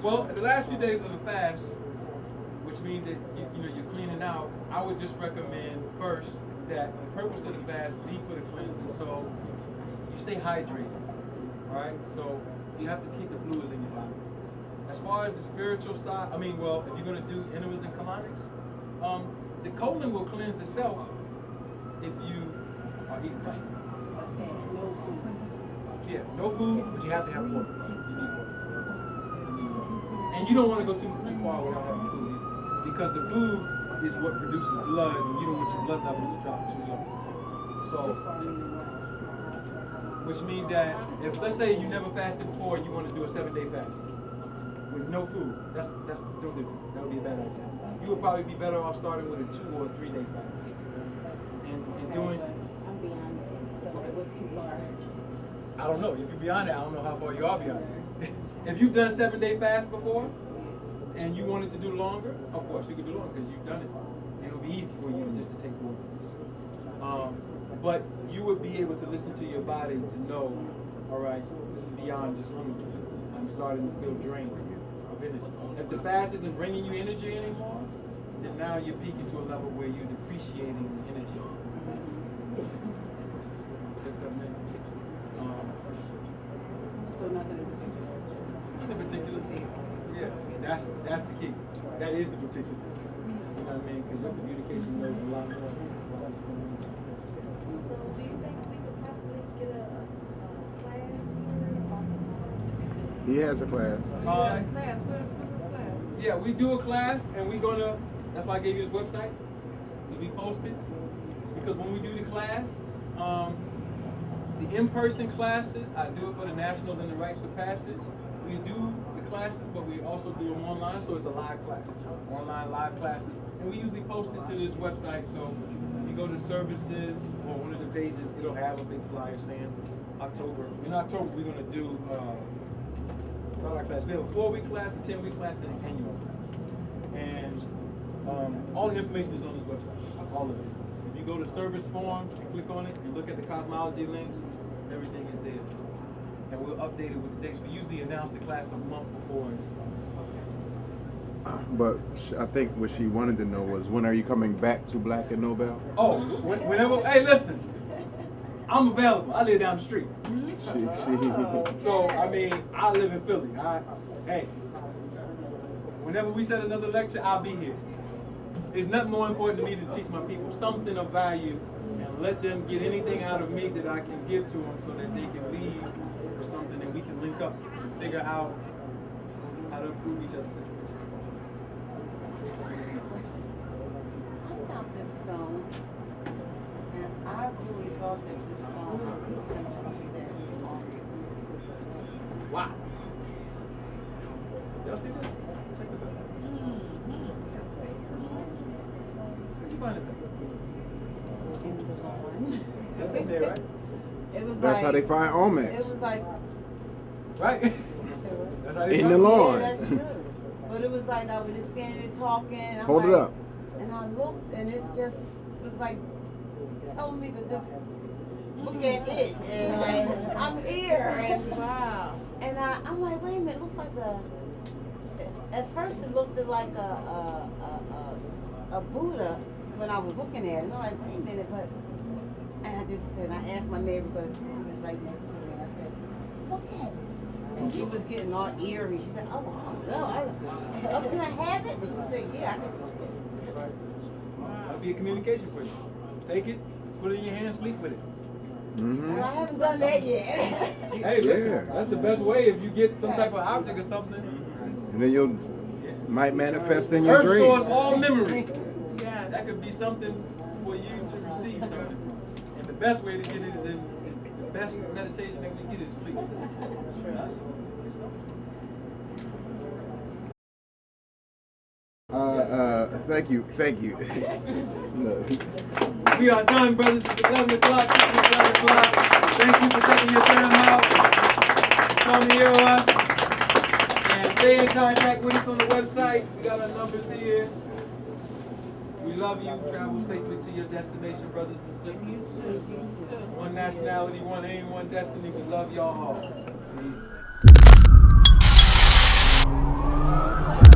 Well, the last few days of the fast, which means that you're cleaning out, I would just recommend first that the purpose of the fast be for the cleansing, so you stay hydrated. All right, so you have to keep the fluids in your body. As far as the spiritual side, if you're going to do enemas and colonics, the colon will cleanse itself if you are eating plain. Yeah, no food, but you have to have water. You need water. And you don't want to go too far without having food either, because the food is what produces blood, and you don't want your blood levels to drop too low. So, which means that if, let's say you never fasted before, and you want to do a 7-day fast with no food, that's don't do it. That would be a bad idea. You would probably be better off starting with a 2 or a 3-day fast, and doing. I'm beyond it, so it was too far. I don't know. If you're beyond it, I don't know how far you are beyond it. If you've done a 7-day fast before, and you wanted to do longer, of course you could do longer because you've done it, and it'll be easy for you just to take water. But you would be able to listen to your body to know, all right, this is beyond just hunger. I'm starting to feel drained of energy. If the fast isn't bringing you energy anymore, then now you're peaking to a level where you're depreciating the energy. 6-7 minutes. So nothing In particular, yeah, that's the key. That is the particular. You know what I mean? Because your communication knows a lot more. So do you think we could possibly get a class here? He has a class. Class, what class? Yeah, we do a class, and we're gonna. That's why I gave you this website. It'll be posted because when we do the class, the in-person classes, I do it for the nationals and the rites of passage. We do the classes, but we also do them online, so it's a live class, online live classes, and we usually post it to this website. So if you go to services or one of the pages, it'll have a big flyer saying October. In October, we're gonna do our class. We have a 4-week class, a 10-week class, and an annual class. And all the information is on this website, all of it. If you go to service forms and click on it and look at the cosmology links, everything is there. And we'll update it with the dates. We usually announce the class a month before it starts. But I think what she wanted to know was, when are you coming back to Blackandnobel? Oh, whenever, hey, listen, I'm available. I live down the street. So, I live in Philly. Hey, whenever we set another lecture, I'll be here. There's nothing more important to me than to teach my people something of value and let them get anything out of me that I can give to them so that they can leave with something and we can link up and figure out how to improve each other's situation. I found this stone, and I really thought that this stone was similar to that. Wow. Y'all see this? Check this out. Where'd you find this at? Just in there, right? It was That's like, how they find Olmecs. It was like, Right? That's how they In find the it. lawn. yeah, that's true. But it was like I was just standing there talking. I'm Hold it like, up. And I looked, and it just was like telling me to just look at it, and like I'm here, and Wow. and I'm like, wait a minute, it looks like at first it looked like a Buddha when I was looking at it. And I'm like, wait a minute, but and I just said, I asked my neighbor because she was right next to me, and I said, look at it. And she was getting all eerie. She said, oh, I don't know. I said, oh, can I have it? And she said, yeah, I can sleep it. That'll be a communication for you. Take it, put it in your hand, sleep with it. Well, I haven't done that yet. Hey, listen, that's the best way if you get some type of object or something. And then you might manifest in your Earth stores dreams. all memory. Yeah. That could be something for you to receive something. And the best way to get it is the best meditation that we get is sleep. Thank you. Look. We are done, brothers. It's 11 o'clock. It's 11 o'clock. Thank you for taking your time out. Come hear us. And stay in contact with us on the website. We got our numbers here. We love you. Travel safely to your destination, brothers and sisters. One nationality, one aim, one destiny. We love y'all all.